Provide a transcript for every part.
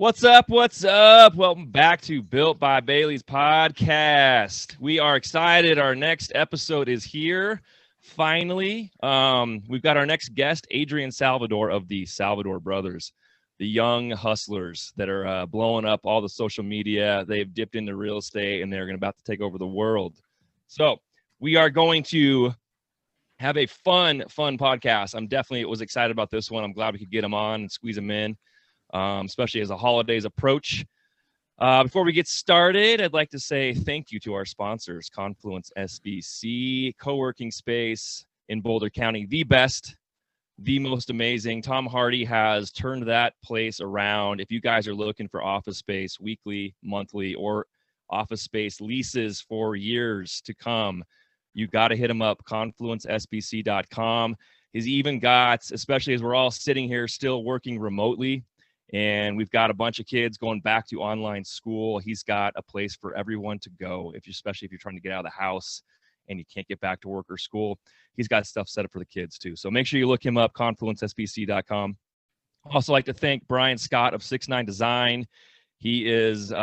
What's up? What's up? Welcome back to Built by Bailey's podcast. We are excited. Our next episode is here. Finally, we've got our next guest, Adrien Salvador of the Salvador Brothers, the young hustlers that are blowing up all the social media. They've dipped into real estate and they're about to take over the world. So we are going to have a fun podcast. I'm definitely was excited about this one. I'm glad we could get them on and squeeze them in. Especially as the holidays approach. Before we get started, I'd like to say thank you to our sponsors, Confluence SBC, co-working space in Boulder County, the best, the most amazing. Tom Hardy has turned that place around. If you guys are looking for office space weekly, monthly, or office space leases for years to come, you got to hit him up, confluencesbc.com. He's even got, especially as we're all sitting here still working remotely, and we've got a bunch of kids going back to online school. He's got a place for everyone to go, especially if you're trying to get out of the house and you can't get back to work or school. He's got stuff set up for the kids too. So make sure you look him up, confluencesbc.com. Also like to thank Brian Scott of 6'9 Design. He is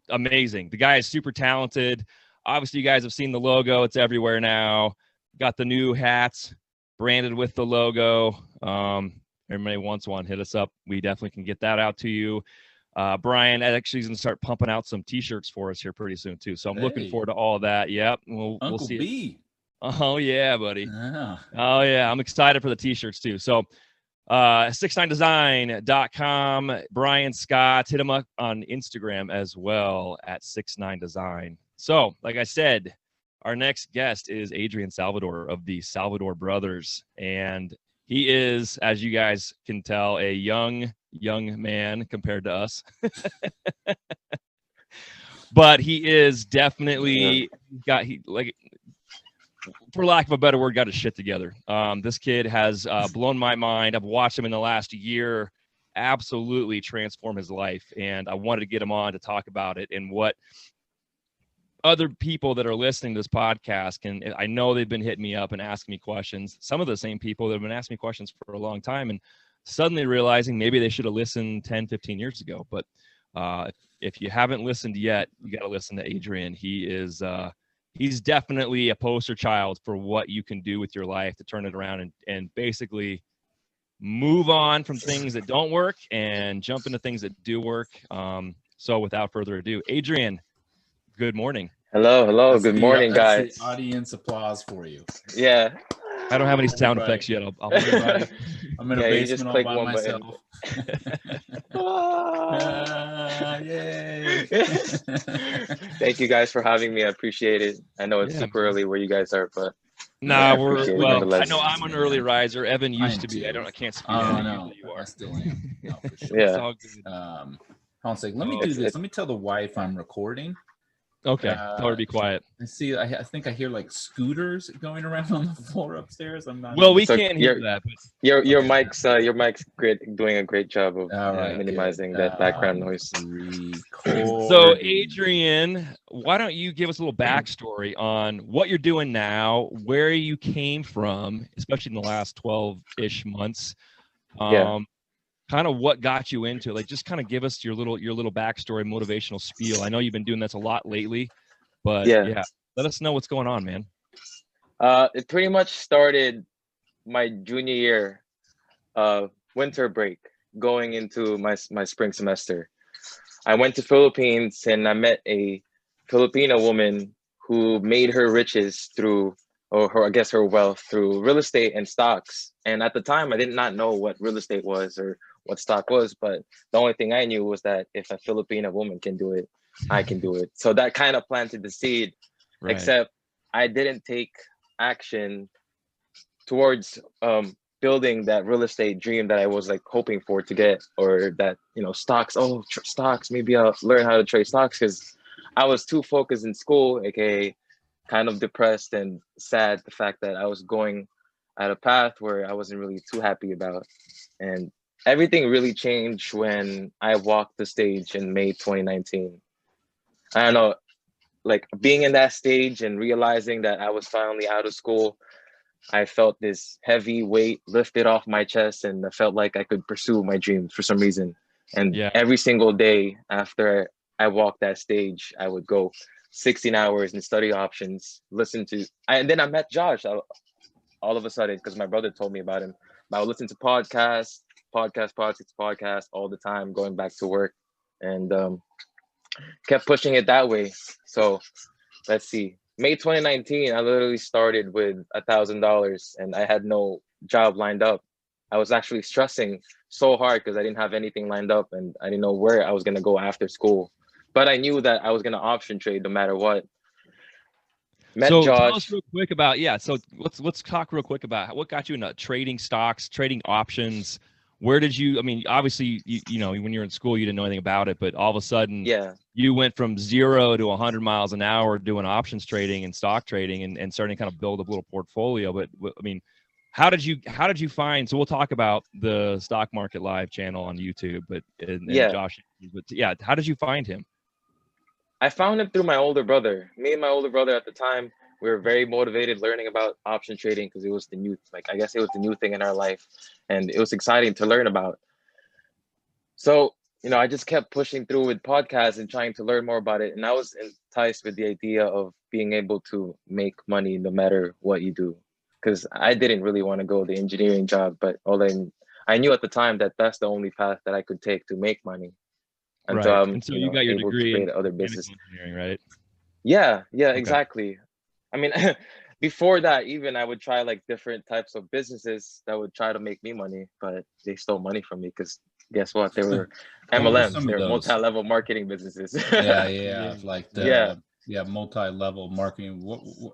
amazing. The guy is super talented. Obviously, you guys have seen the logo. It's everywhere now. Got the new hats branded with the logo. Everybody wants one, hit us up. We definitely can get that out to you. Brian actually is going to start pumping out some T-shirts for us here pretty soon, too. So I'm looking forward to all of that. Yep. We'll see. B. Oh, yeah, buddy. Yeah. Oh, yeah. I'm excited for the T-shirts, too. So 69design.com. Brian Scott. Hit him up on Instagram as well at 69design. So, like I said, our next guest is Adrien Salvador of the Salvador Brothers. And he is, as you guys can tell, a young man compared to us. But he is definitely for lack of a better word, got his shit together. This kid has blown my mind. I've watched him in the last year absolutely transform his life. And I wanted to get him on to talk about it and what other people that are listening to this podcast and I know they've been hitting me up and asking me questions. Some of the same people that have been asking me questions for a long time and suddenly realizing maybe they should have listened 10, 15 years ago. But if you haven't listened yet, you got to listen to Adrien. He is he's definitely a poster child for what you can do with your life to turn it around and basically move on from things that don't work and jump into things that do work. So without further ado, Adrien, good morning. Hello. Good morning, guys. Audience applause for you. Yeah. I don't have any sound effects yet. I'll I'm in a basement all by myself. Yay. Thank you guys for having me. I appreciate it. I know it's super early where you guys are, but I know I'm an early riser. Evan used to be. I can't speak. Oh no, you are. I still am. No, for sure. Yeah. It's all good. Hold on a second. Let me do this. Let me tell the wife I'm recording. Okay, tell her to be quiet. I see. I think I hear like scooters going around on the floor upstairs. I'm not. Well, we can't hear that. But... Your mic's great, doing a great job of minimizing that background noise. So, Adrien, why don't you give us a little backstory on what you're doing now, where you came from, especially in the last 12-ish months. Kind of what got you into it. Like, just kind of give us your little backstory, motivational spiel. I know you've been doing this a lot lately, but yeah, let us know what's going on, man. It pretty much started my junior year, winter break, going into my spring semester. I went to Philippines and I met a Filipino woman who made her riches through, her wealth through real estate and stocks. And at the time, I did not know what real estate was or what stock was, but the only thing I knew was that if a Filipino woman can do it, I can do it. So that kind of planted the seed, except I didn't take action towards building that real estate dream that I was like hoping for to get, or that, stocks, stocks, maybe I'll learn how to trade stocks, because I was too focused in school, aka kind of depressed and sad the fact that I was going at a path where I wasn't really too happy about. And everything really changed when I walked the stage in May 2019. I don't know, like being in that stage and realizing that I was finally out of school, I felt this heavy weight lifted off my chest, and I felt like I could pursue my dreams for some reason. And Yeah. every single day after I walked that stage, I would go 16 hours and study options, and then I met Josh all of a sudden because my brother told me about him. I would listen to podcasts all the time, going back to work, and kept pushing it that way. So let's see, May 2019, I literally started with $1,000 and I had no job lined up. I was actually stressing so hard because I didn't have anything lined up and I didn't know where I was going to go after school. But I knew that I was going to option trade no matter what. Met So Josh. tell us real quick about, so let's talk real quick about what got you into trading stocks, trading options. Where did you, I mean, obviously, you know, when you're in school, you didn't know anything about it, but all of a sudden, you went from 0 to 100 miles an hour doing options trading and stock trading and starting to kind of build a little portfolio. But I mean, how did you find, so we'll talk about the Stock Market Live channel on YouTube, and Josh, but how did you find him? I found him through my older brother. Me and my older brother at the time, we were very motivated learning about option trading because it was the new, I guess it was the new thing in our life, and it was exciting to learn about. So, you know, I just kept pushing through with podcasts and trying to learn more about it. And I was enticed with the idea of being able to make money no matter what you do. Because I didn't really want to go the engineering job, but I knew at the time that that's the only path that I could take to make money. Until Right. I'm And so you got your able to degree create in other business. engineering, right? Yeah, Okay. exactly. I mean, before that, even I would try like different types of businesses that would try to make me money, but they stole money from me because guess what? They were MLMs. They were multi-level marketing businesses. Like the multi-level marketing.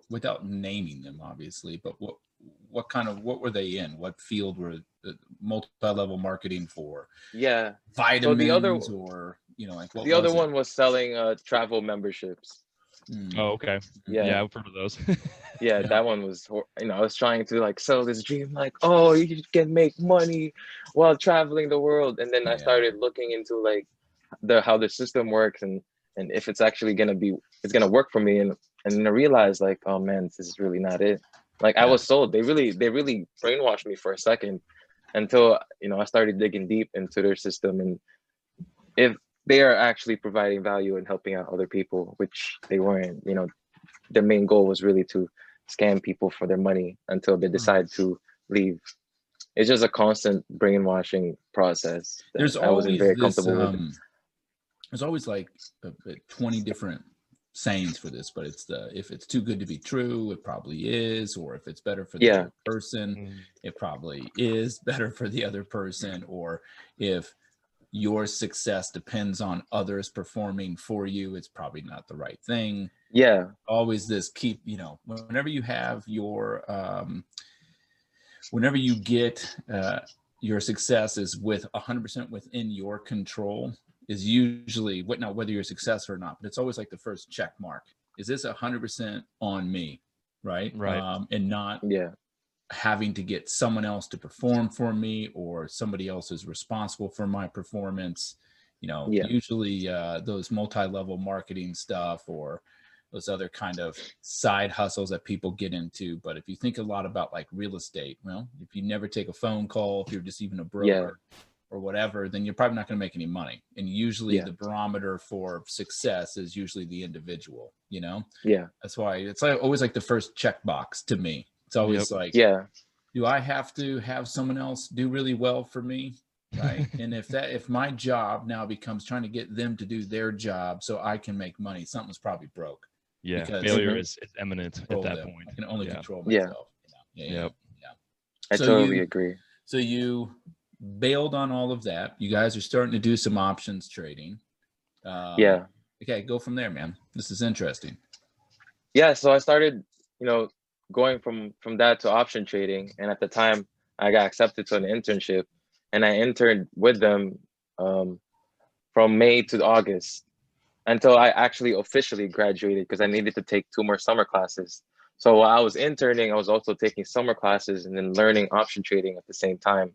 Without naming them, obviously, but what were they in? What field were the multi-level marketing for? Yeah, vitamins, so or like what the other one was selling travel memberships. Oh, okay. Yeah, I've heard of those. That one was, I was trying to like sell this dream, like, oh, you can make money while traveling the world. And then I started looking into like how the system works and if it's actually it's gonna work for me. And then I realized like, oh man, this is really not it. Like I was sold. They really brainwashed me for a second until, I started digging deep into their system. And if they are actually providing value and helping out other people, which they weren't, their main goal was really to scam people for their money until they decide to leave. It's just a constant brainwashing process that I wasn't very comfortable with. There's always like 20 different sayings for this, but it's if it's too good to be true, it probably is, or if it's better for the other person, it probably is better for the other person, or if your success depends on others performing for you, it's probably not the right thing. Always this whenever you have your whenever you get your success is with 100% within your control, is usually whether you're a success or not, but it's always like the first check mark. Is this 100% on me? Right. And not having to get someone else to perform for me, or somebody else is responsible for my performance. Usually those multi-level marketing stuff or those other kind of side hustles that people get into. But if you think a lot about like real estate, well, if you never take a phone call, if you're just even a broker or whatever, then you're probably not going to make any money. And usually the barometer for success is usually the individual, That's why it's like always like the first checkbox to me. It's always like, do I have to have someone else do really well for me? Right. And if my job now becomes trying to get them to do their job so I can make money, something's probably broke. Yeah. Failure is imminent at that point. I can only control myself. I totally agree. So you bailed on all of that. You guys are starting to do some options trading. Okay, go from there, man. This is interesting. So I started, going from that to option trading. And at the time I got accepted to an internship and I interned with them from May to August until I actually officially graduated, because I needed to take 2 more summer classes. So while I was interning, I was also taking summer classes and then learning option trading at the same time.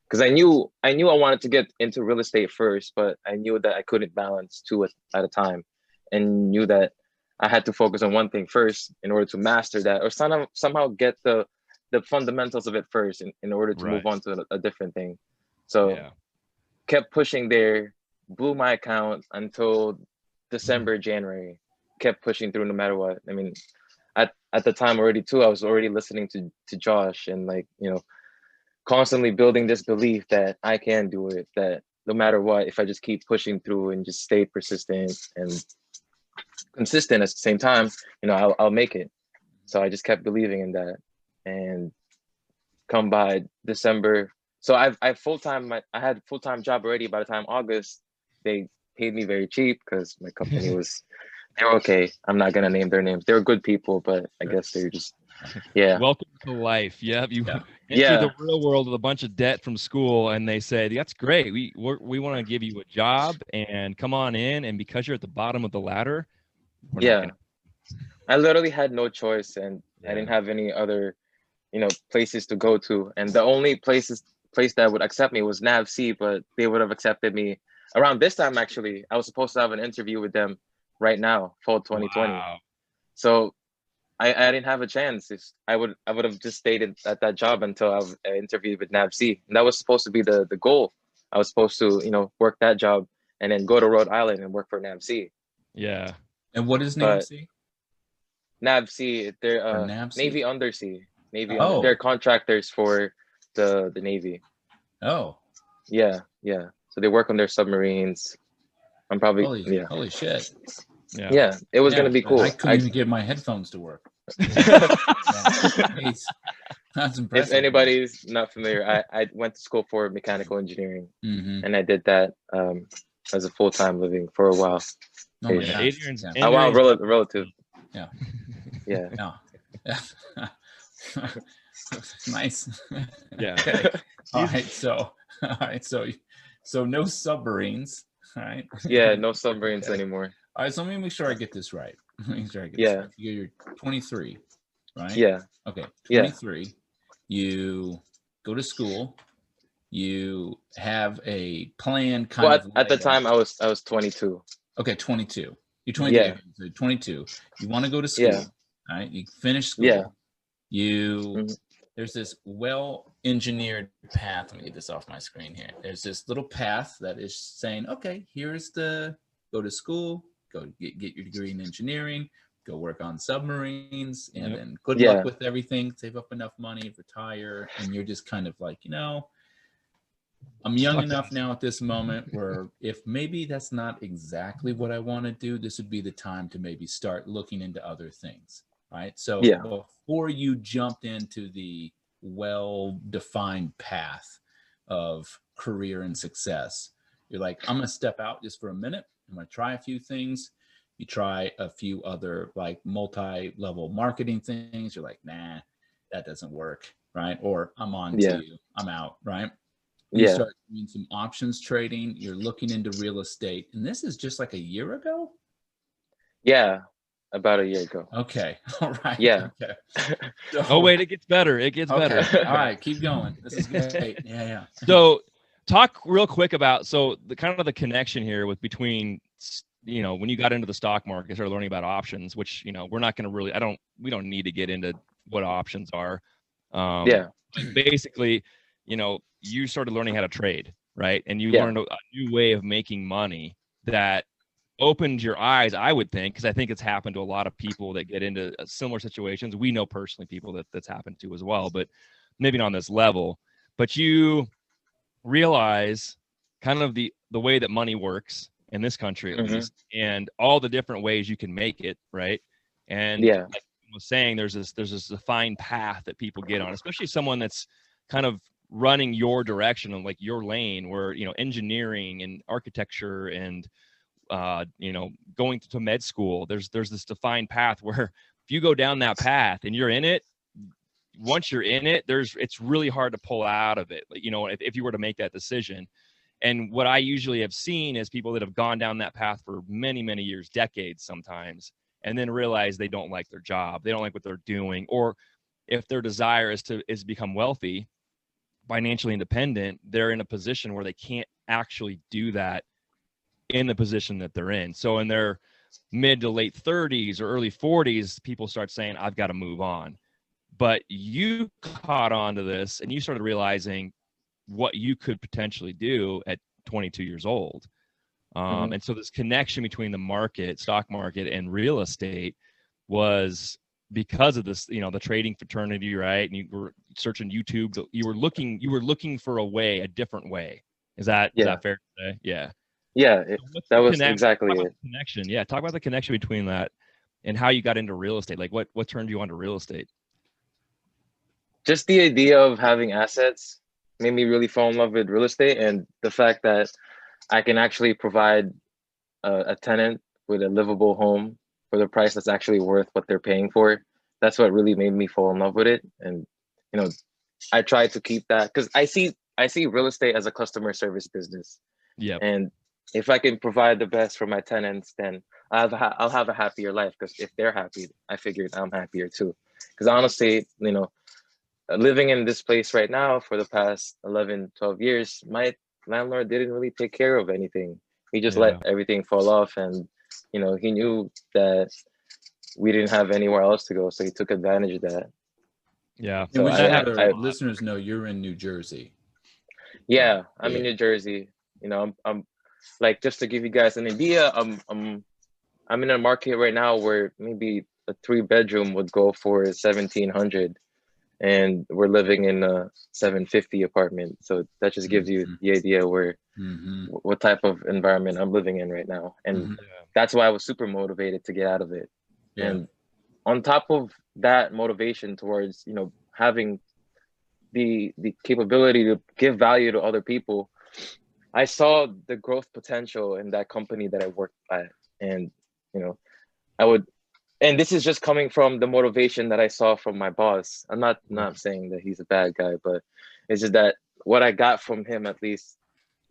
Because I knew I wanted to get into real estate first, but I knew that I couldn't balance 2 at a time, and knew that I had to focus on one thing first in order to master that, or somehow get the fundamentals of it first in order to move on to a different thing. So kept pushing there, blew my account until December, January, kept pushing through no matter what. I mean, at the time already too, I was already listening to Josh and like, you know, constantly building this belief that I can do it, that no matter what, if I just keep pushing through and just stay persistent and consistent at the same time, you know, I'll make it. So I just kept believing in that. And come by December, so I had full-time job already. By the time August, they paid me very cheap because my company was, they were okay. I'm not gonna name their names. They were good people, but I guess they're just, yeah. Welcome to life. Yep. You enter Yeah. the real world with a bunch of debt from school, and they say, that's great. We want to give you a job and come on in. And because you're at the bottom of the ladder, we're not gonna. I literally had no choice, and I didn't have any other, you know, places to go to. And the only place that would accept me was NAVC, but they would have accepted me around this time. Actually, I was supposed to have an interview with them right now, fall 2020. Wow. So I didn't have a chance. I would have just stayed at that job until I interviewed with NAVC. And that was supposed to be the goal. I was supposed to, you know, work that job and then go to Rhode Island and work for NAVC. Yeah. And what is NAVC? NAVC, they're NAVC? Navy Undersea. Oh. They're contractors for the Navy. Oh. Yeah. So they work on their submarines. I'm probably holy shit. Yeah, it was gonna be cool. I couldn't even get my headphones to work. That's impressive. If anybody's not familiar, I went to school for mechanical engineering, and I did that as a full-time living for a while. Oh my gosh. Adrian's relative. Yeah. Yeah. No. Nice. Yeah. Okay. All right. So no submarines. All right. Yeah, no submarines anymore. All right. So let me make sure I get this right. Yeah. You're 23, right? Yeah. Okay. 23. Yeah. You go to school. You have a plan. At the time, I was 22. Okay, 22. You're 22. Yeah. So 22. You want to go to school. Yeah. Right? You finish school. Yeah. There's this well-engineered path. Let me get this off my screen here. There's this little path that is saying, okay, here's go to school, go get your degree in engineering, go work on submarines, and then good luck with everything, save up enough money, retire. And you're just kind of like, you know, I'm young enough now at this moment where if maybe that's not exactly what I want to do, this would be the time to maybe start looking into other things. Right. So before you jumped into the well-defined path of career and success, you're like, I'm going to step out just for a minute. I'm going to try a few things. You try a few other like multi-level marketing things. You're like, nah, that doesn't work. Right. Or I'm on to you. I'm out. Right. You start doing some options trading. You're looking into real estate. And this is just like a year ago. Yeah. About a year ago. Okay. All right. Yeah. Okay. Oh, wait, it gets better. It gets better. All right. Keep going. This is great. Yeah. So talk real quick about, the kind of the connection here between, you know, when you got into the stock market, started learning about options, which, you know, we're not going to really, we don't need to get into what options are. But basically, you know, you started learning how to trade, right? And you learned a new way of making money that opened your eyes, I would think, because I think it's happened to a lot of people that get into similar situations. We know personally people that's happened to as well, but maybe not on this level. But you realize kind of the way that money works in this country, at least, and all the different ways you can make it, right? And like I was saying, there's this defined path that people get on, especially someone that's kind of running your direction and like your lane, where, you know, engineering and architecture and you know, going to med school, there's this defined path where if you go down that path and you're in it, once you're in it, it's really hard to pull out of it. You know, if you were to make that decision. And what I usually have seen is people that have gone down that path for many, many years, decades sometimes, and then realize they don't like their job. They don't like what they're doing. Or if their desire is to become wealthy, financially independent, they're in a position where they can't actually do that in the position that they're in. So in their mid to late 30s or early 40s, people start saying, I've got to move on. But you caught on to this and you started realizing what you could potentially do at 22 years old. And so this connection between the stock market and real estate was because of this, you know, the trading fraternity, right? And you were searching YouTube, you were looking for a different way. Is that fair to say? Yeah. Yeah, that was exactly it. Connection. Yeah. Talk about the connection between that and how you got into real estate. Like what turned you onto real estate? Just the idea of having assets made me really fall in love with real estate, and the fact that I can actually provide a tenant with a livable home for the price that's actually worth what they're paying for. That's what really made me fall in love with it. And, you know, I try to keep that because I see real estate as a customer service business. Yeah. And if I can provide the best for my tenants, then I'll have a happier life, because if they're happy, I figured I'm happier too. Because honestly, you know, living in this place right now for the past 11, 12 years, my landlord didn't really take care of anything. He just let everything fall off, and, you know, he knew that we didn't have anywhere else to go, so he took advantage of that. Yeah. So we should have our listeners know you're in New Jersey. Yeah, I'm in New Jersey. You know, I'm like, just to give you guys an idea, I'm in a market right now where maybe a 3-bedroom would go for 1,700, and we're living in a 750 apartment. So that just gives you the idea where what type of environment I'm living in right now. And that's why I was super motivated to get out of it. And on top of that motivation towards, you know, having the capability to give value to other people, I saw the growth potential in that company that I worked at. And, you know, and this is just coming from the motivation that I saw from my boss. I'm not saying that he's a bad guy, but it's just that what I got from him, at least,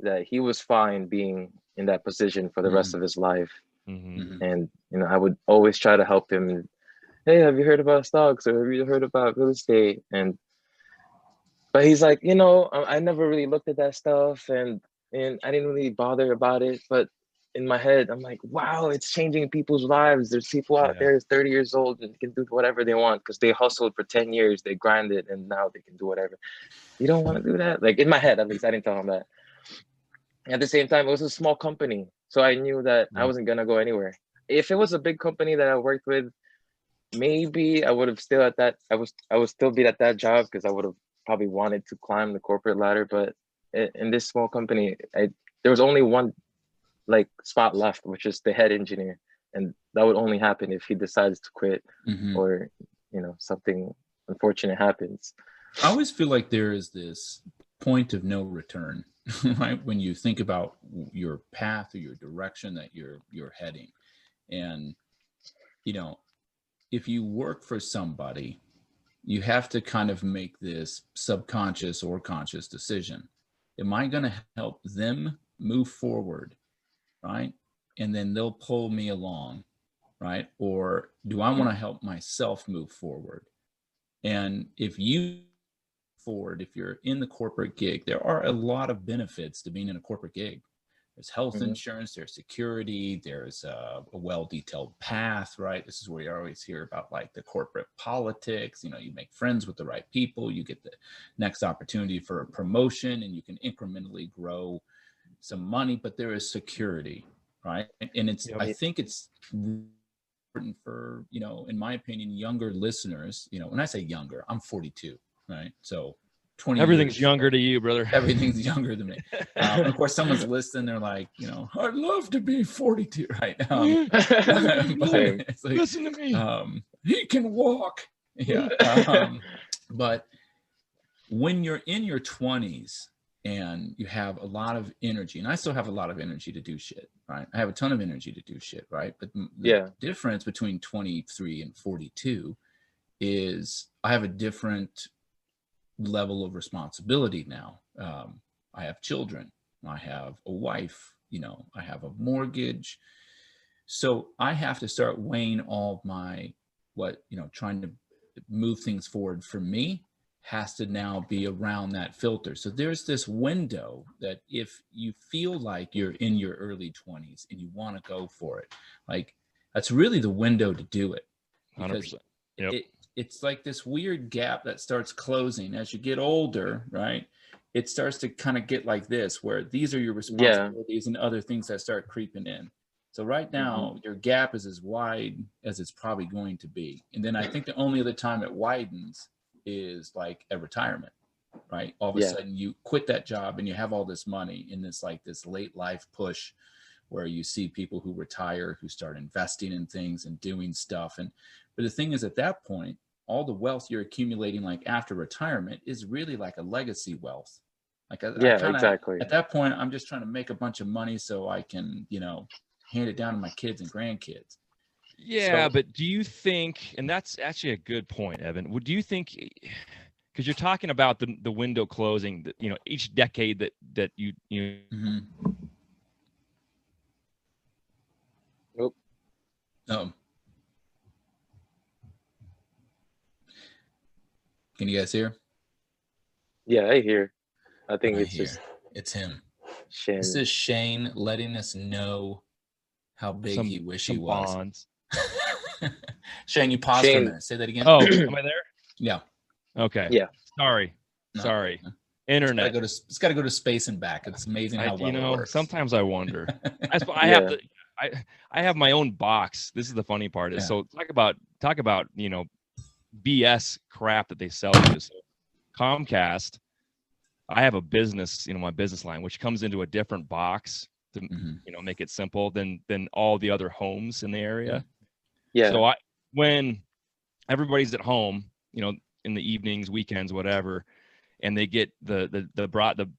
that he was fine being in that position for the rest of his life. And, you know, I would always try to help him. And, hey, have you heard about stocks, or have you heard about real estate? But he's like, you know, I never really looked at that stuff, and I didn't really bother about it. But in my head, I'm like, wow, it's changing people's lives. There's people out there who's 30 years old and can do whatever they want because they hustled for 10 years, they grinded, and now they can do whatever. You don't want to do that? Like, in my head, at least, I didn't tell him that. At the same time, it was a small company, so I knew that I wasn't gonna go anywhere. If it was a big company that I worked with, maybe I would have still at that. I would still be at that job because I would have probably wanted to climb the corporate ladder. But in this small company, there was only one like spot left, which is the head engineer, and that would only happen if he decides to quit or, you know, something unfortunate happens. I always feel like there is this point of no return, right? When you think about your path or your direction that you're heading. And, you know, if you work for somebody, you have to kind of make this subconscious or conscious decision. Am I going to help them move forward, right? And then they'll pull me along, right? Or do I want to help myself move forward? And if you're in the corporate gig, there are a lot of benefits to being in a corporate gig. There's health insurance, there's security, there's a well-detailed path, right? This is where you always hear about like the corporate politics. You know, you make friends with the right people, you get the next opportunity for a promotion, and you can incrementally grow some money, but there is security, right? And I think it's important for, you know, in my opinion, younger listeners, you know, when I say younger, I'm 42, right? So 20 everything's years, younger to you, brother. Everything's younger than me. And of course, someone's listening, they're like, you know, I'd love to be 42, right? But it's like, listen to me. He can walk. Yeah. But when you're in your 20s and you have a lot of energy, and I still have a lot of energy to do shit, right? I have a ton of energy to do shit, right? But the difference between 23 and 42 is I have a different level of responsibility now. I have children, I have a wife, you know, I have a mortgage. So I have to start weighing all my, trying to move things forward for me has to now be around that filter. So there's this window that if you feel like you're in your early 20s and you want to go for it, like that's really the window to do it. 100%. Yep. It's like this weird gap that starts closing as you get older, right? it starts to kind of get like this, where these are your responsibilities and other things that start creeping in. So right now, your gap is as wide as it's probably going to be. And then I think the only other time it widens is like at retirement, right? All of a sudden you quit that job and you have all this money in this like this late life push where you see people who retire, who start investing in things and doing stuff. But the thing is, at that point, all the wealth you're accumulating like after retirement is really like a legacy wealth. Like exactly. At that point, I'm just trying to make a bunch of money so I can, hand it down to my kids and grandkids. Yeah, but do you think, and that's actually a good point, Evan, do you think, because you're talking about the window closing, that each decade that you Oh. Can you guys hear? Yeah, I hear. I think it's him. Shane. This is Shane letting us know how big he wish he was. Bonds. Shane, you paused for a minute. Say that again. Oh, am I there? Yeah. Okay. Yeah. Sorry. Internet. It's got to go to space and back. It's amazing how well it works. Sometimes I wonder. I have my own box. This is the funny part. Is so talk about BS crap that they sell you. So Comcast, I have a business, my business line, which comes into a different box to make it simple than all the other homes in the area. Yeah. So when everybody's at home, in the evenings, weekends, whatever, and they get the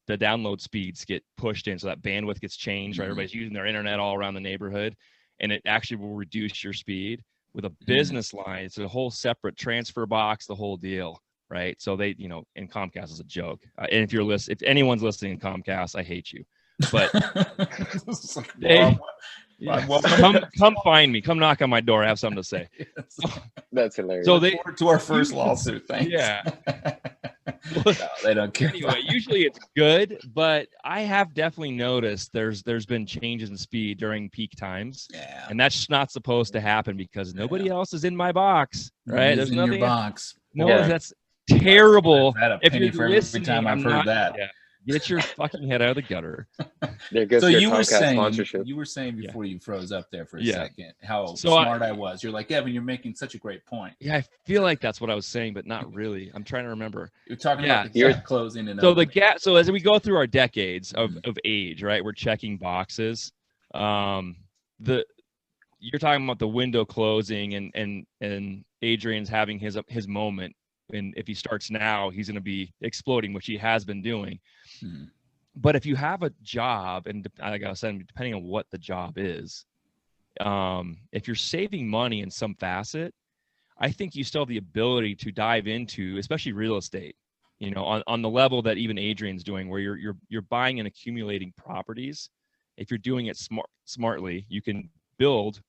download speeds get pushed in, so that bandwidth gets changed, right? Everybody's using their internet all around the neighborhood, and it actually will reduce your speed. With a business line, it's a whole separate transfer box, the whole deal, right? So they, and Comcast is a joke. And if anyone's listening in Comcast, I hate you. But come find me. Come knock on my door. I have something to say. That's hilarious. So they to our first lawsuit. Thanks. Yeah. No, they don't care. Anyway, usually it's good, but I have definitely noticed there's been changes in speed during peak times. Yeah. And that's just not supposed to happen because nobody else is in my box, right? There's nothing in your box. No, that's terrible. If you're for every time I've heard that. Yeah. Get your fucking head out of the gutter. So you were saying before you froze up there for a second how smart I was. You're like, Evan, you're making such a great point. Yeah, I feel like that's what I was saying, but not really. I'm trying to remember. You're talking about the gap closing and so opening. The gap. So as we go through our decades of age, right, we're checking boxes. You're talking about the window closing and Adrian's having his moment. And if he starts now, he's going to be exploding, which he has been doing. But if you have a job, and like I said, depending on what the job is, if you're saving money in some facet, I think you still have the ability to dive into, especially real estate, on the level that even Adrian's doing, where you're buying and accumulating properties. If you're doing it smartly, you can build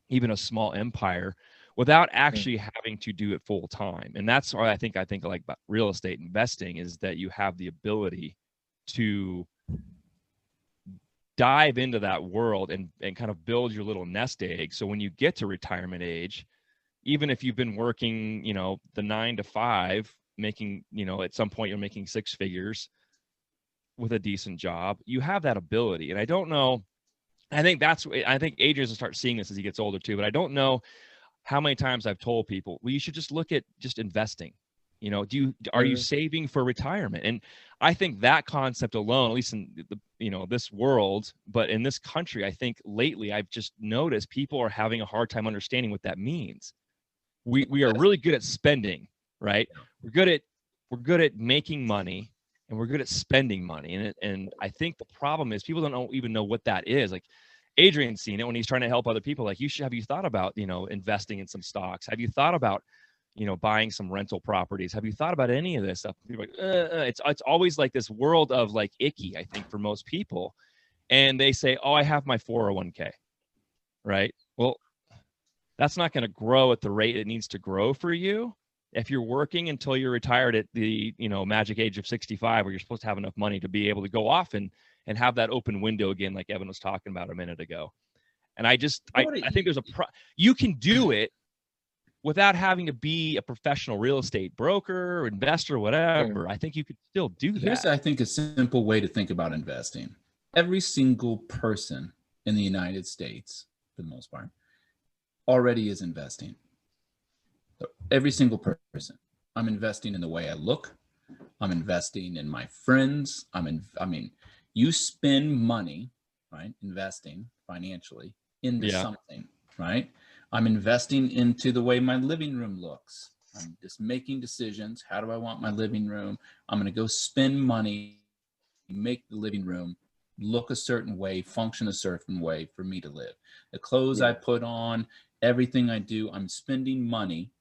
even a small empire without actually having to do it full time. And that's why I think like about real estate investing is that you have the ability to dive into that world and kind of build your little nest egg. So when you get to retirement age, even if you've been working, the 9 to 5, making, at some point you're making 6 figures with a decent job, you have that ability. And I don't know, I think Adrian's will start seeing this as he gets older too, but I don't know how many times I've told people, well, you should just look at just investing. Are you saving for retirement? And I think that concept alone, at least in this world, but in this country, I think lately I've just noticed people are having a hard time understanding what that means. We are really good at spending, right? We're good at making money, and we're good at spending money. And I think the problem is people don't even know what that is. Like, Adrian's seen it when he's trying to help other people. Like, have you thought about, investing in some stocks? Have you thought about, buying some rental properties? Have you thought about any of this stuff? People are like, it's always like this world of like icky, I think, for most people. And they say, oh, I have my 401k, right? Well, that's not going to grow at the rate it needs to grow for you. If you're working until you're retired at the, magic age of 65, where you're supposed to have enough money to be able to go off and have that open window again, like Evan was talking about a minute ago. And I think there's you can do it, without having to be a professional real estate broker or investor or whatever. I think you could still do that. Here's, I think, a simple way to think about investing. Every single person in the United States, for the most part, already is investing. So every single person. I'm investing in the way I look. I'm investing in my friends. I mean, you spend money, right? Investing financially into something, right? I'm investing into the way my living room looks. I'm just making decisions. How do I want my living room? I'm going to go spend money, make the living room look a certain way, function a certain way for me to live. The clothes I put on, everything I do, I'm spending money.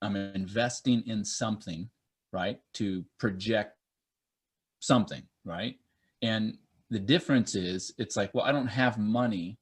I'm investing in something, right, to project something, right? And the difference is, it's like, well, I don't have money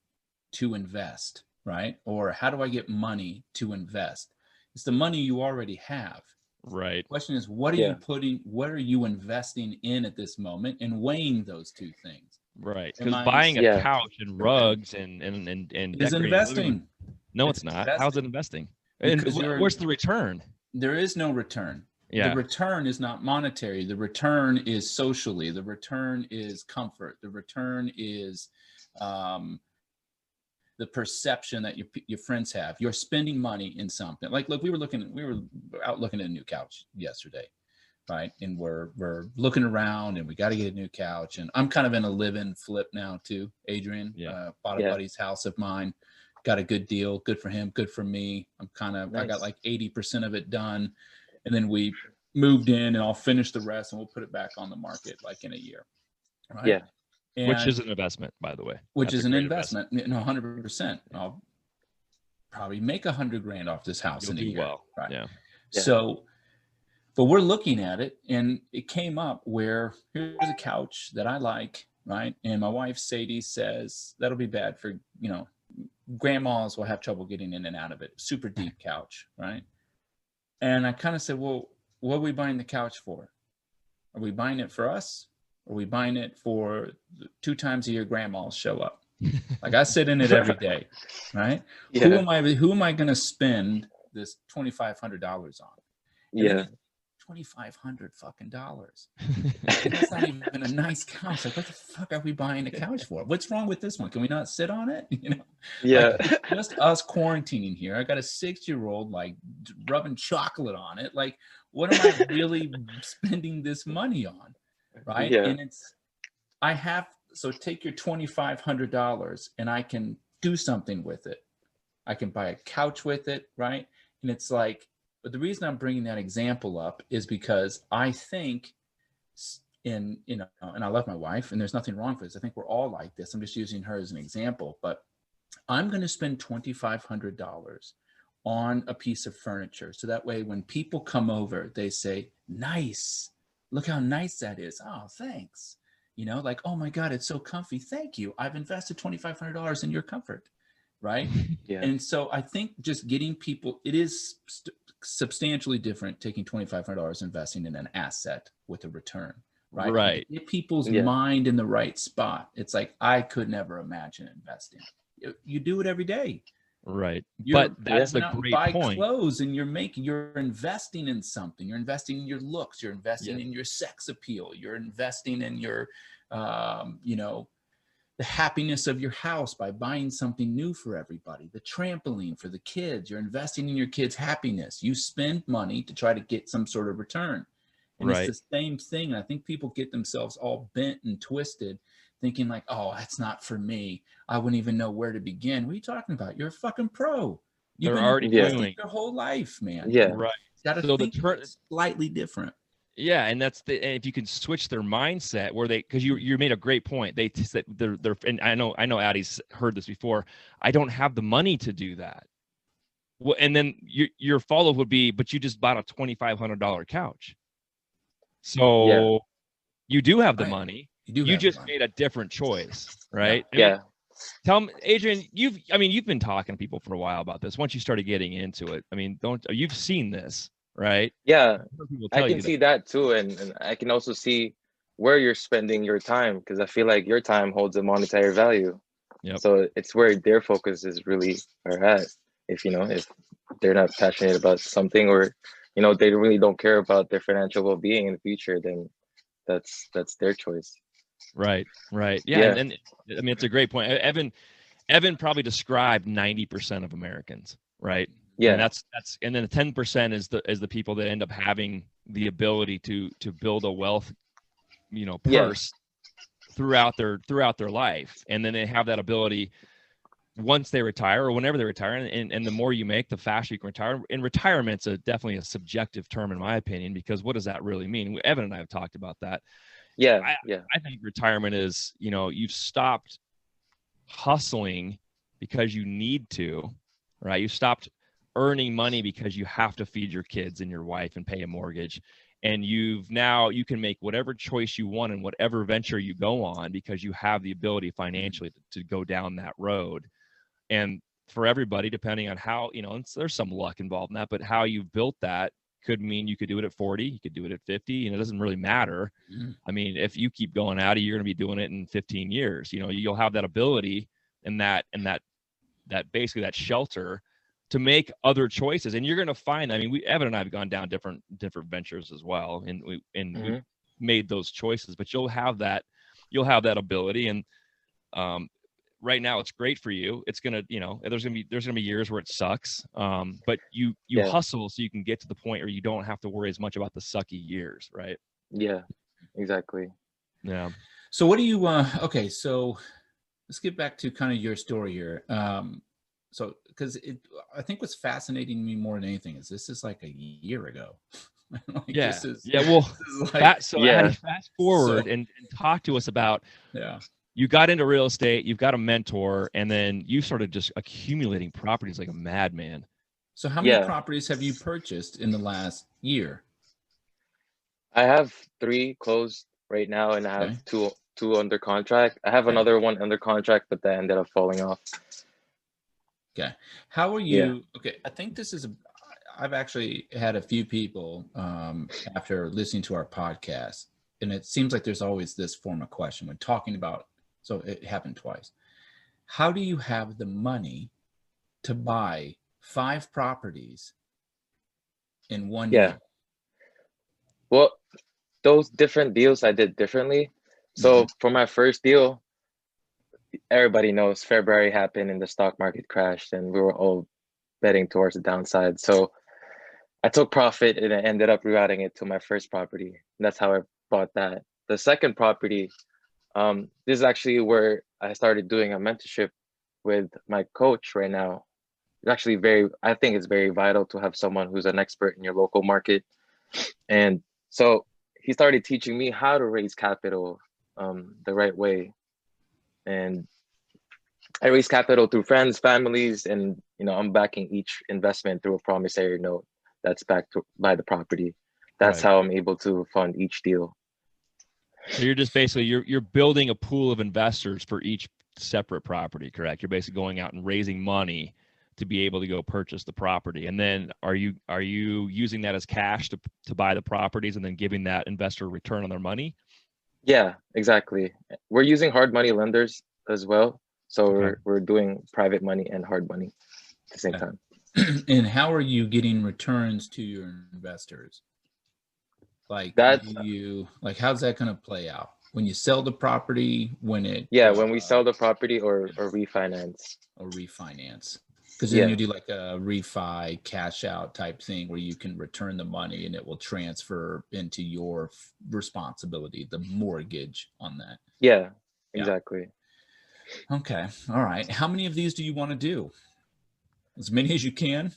to invest, right? Or how do I get money to invest? It's the money you already have. Right. The question is, what are you investing in at this moment, and weighing those two things. Right. Because buying a couch and rugs and is investing. No, it's not. How's it investing? And where's the return? There is no return. Yeah. The return is not monetary. The return is socially. The return is comfort. The return is the perception that your friends have. You're spending money in something. Like, look, we were out looking at a new couch yesterday, right? And we're looking around, and we got to get a new couch. And I'm kind of in a live-in flip now too, Adrien. Bought a buddy's house of mine. Got a good deal. Good for him. Good for me. I got like 80% of it done. And then we moved in, and I'll finish the rest, and we'll put it back on the market like in a year. Right? Yeah. And, which is an investment, by the way. Which is an investment. No, 100%. I'll probably make $100,000 off this house in a year. Well. Right. Yeah. So, but we're looking at it, and it came up where here's a couch that I like, right? And my wife Sadie says that'll be bad for, grandmas will have trouble getting in and out of it. Super deep couch, right? And I kind of said, well, what are we buying the couch for? Are we buying it for us? Are we buying it for 2 times a year grandmas show up? Like, I sit in it every day, right? Yeah. Who am I going to spend this $2,500 on? Yeah. $2,500 fucking dollars. That's not even a nice couch. Like, what the fuck are we buying a couch for? What's wrong with this one? Can we not sit on it? Yeah. Like, just us quarantining here. I got a 6-year-old like rubbing chocolate on it. Like, what am I really spending this money on? Right. Yeah. And so take your $2,500, and I can do something with it. I can buy a couch with it. Right. And it's like, but the reason I'm bringing that example up is because I think and I love my wife, and there's nothing wrong with this. I think we're all like this. I'm just using her as an example, but I'm going to spend $2,500 on a piece of furniture. So that way, when people come over, they say, nice. Look how nice that is. Oh, thanks. Like, oh my God, it's so comfy. Thank you. I've invested $2,500 in your comfort. Right. Yeah. And so I think just getting people, it is substantially different taking $2,500 investing in an asset with a return. Right. Right. Get people's mind in the right spot. It's like, I could never imagine investing. You do it every day. Right. But that's the great buy point. Clothes, and you're investing in something. You're investing in your looks. You're investing in your sex appeal. You're investing in your, the happiness of your house by buying something new for everybody. The trampoline for the kids. You're investing in your kids' happiness. You spend money to try to get some sort of return. And it's the same thing. I think people get themselves all bent and twisted, thinking like, oh, that's not for me. I wouldn't even know where to begin. What are you talking about? You're a fucking pro. You've been already doing your whole life, man. Yeah. Right. Got to think slightly different. Yeah, and and if you can switch their mindset where because you made a great point. They said they're and I know Addie's heard this before. I don't have the money to do that. Well, and then your follow up would be, but you just bought a $2,500 couch. So you do have the money. You just made a different choice, right? Yeah. Tell me, Adrien, you've been talking to people for a while about this. Once you started getting into it, you've seen this, right? Yeah, I can see that too. And I can also see where you're spending your time, because I feel like your time holds a monetary value. Yep. So it's where their focus is really at. If they're not passionate about something, or they really don't care about their financial well-being in the future, then that's their choice. Right. Yeah. Yeah. And I mean, it's a great point. Evan probably described 90% of Americans, right? Yeah. And that's and then 10% is the people that end up having the ability to build a wealth, purse throughout their life. And then they have that ability once they retire or whenever they retire. And the more you make, the faster you can retire. And retirement's definitely a subjective term, in my opinion, because what does that really mean? Evan and I have talked about that. Yeah. I think retirement is, you've stopped hustling because you need to, right? You stopped earning money because you have to feed your kids and your wife and pay a mortgage. And you can make whatever choice you want in whatever venture you go on because you have the ability financially to go down that road. And for everybody, depending on how, there's some luck involved in that, but how you've built that could mean you could do it at 40, you could do it at 50, and it doesn't really matter. I mean, if you keep going at it, you're going to be doing it in 15 years. You'll have that ability and that basically that shelter to make other choices. And you're going to find, I mean, Evan and I have gone down different ventures as well, and we made those choices, but you'll have that ability. And right now it's great for you. It's going to, there's going to be years where it sucks. But you hustle so you can get to the point where you don't have to worry as much about the sucky years. Right. Yeah, exactly. Yeah. So what do you, okay. So let's get back to kind of your story here. So, because I think what's fascinating me more than anything is this is like a year ago. Well, fast forward and talk to us about. Yeah. You got into real estate, you've got a mentor, and then you started just accumulating properties like a madman. So how many properties have you purchased in the last year? I have 3 closed right now, and I have two under contract. I have another one under contract, but that ended up falling off. Okay. How are you? Okay. I think I've actually had a few people after listening to our podcast, and it seems like there's always this form of question when talking about, so it happened twice. How do you have the money to buy 5 properties in 1 year? Well, those different deals I did differently. So for my first deal, everybody knows February happened and the stock market crashed and we were all betting towards the downside. So I took profit and I ended up rerouting it to my first property. That's how I bought that. The second property, this is actually where I started doing a mentorship with my coach right now. It's actually I think it's very vital to have someone who's an expert in your local market. And so he started teaching me how to raise capital the right way. And I raise capital through friends, families, and I'm backing each investment through a promissory note that's backed by the property. That's how I'm able to fund each deal. So you're just basically you're building a pool of investors for each separate property, correct? You're basically going out and raising money to be able to go purchase the property. And then are you using that as cash to buy the properties and then giving that investor a return on their money? Yeah, exactly. We're using hard money lenders as well. So we're doing private money and hard money at the same time. And how are you getting returns to your investors? Like how's that going to play out when you sell the property, when we sell the property or refinance? Because then you do like a refi cash out type thing where you can return the money and it will transfer into your responsibility, the mortgage on that. Yeah, exactly. Okay. All right. How many of these do you want to do? As many as you can?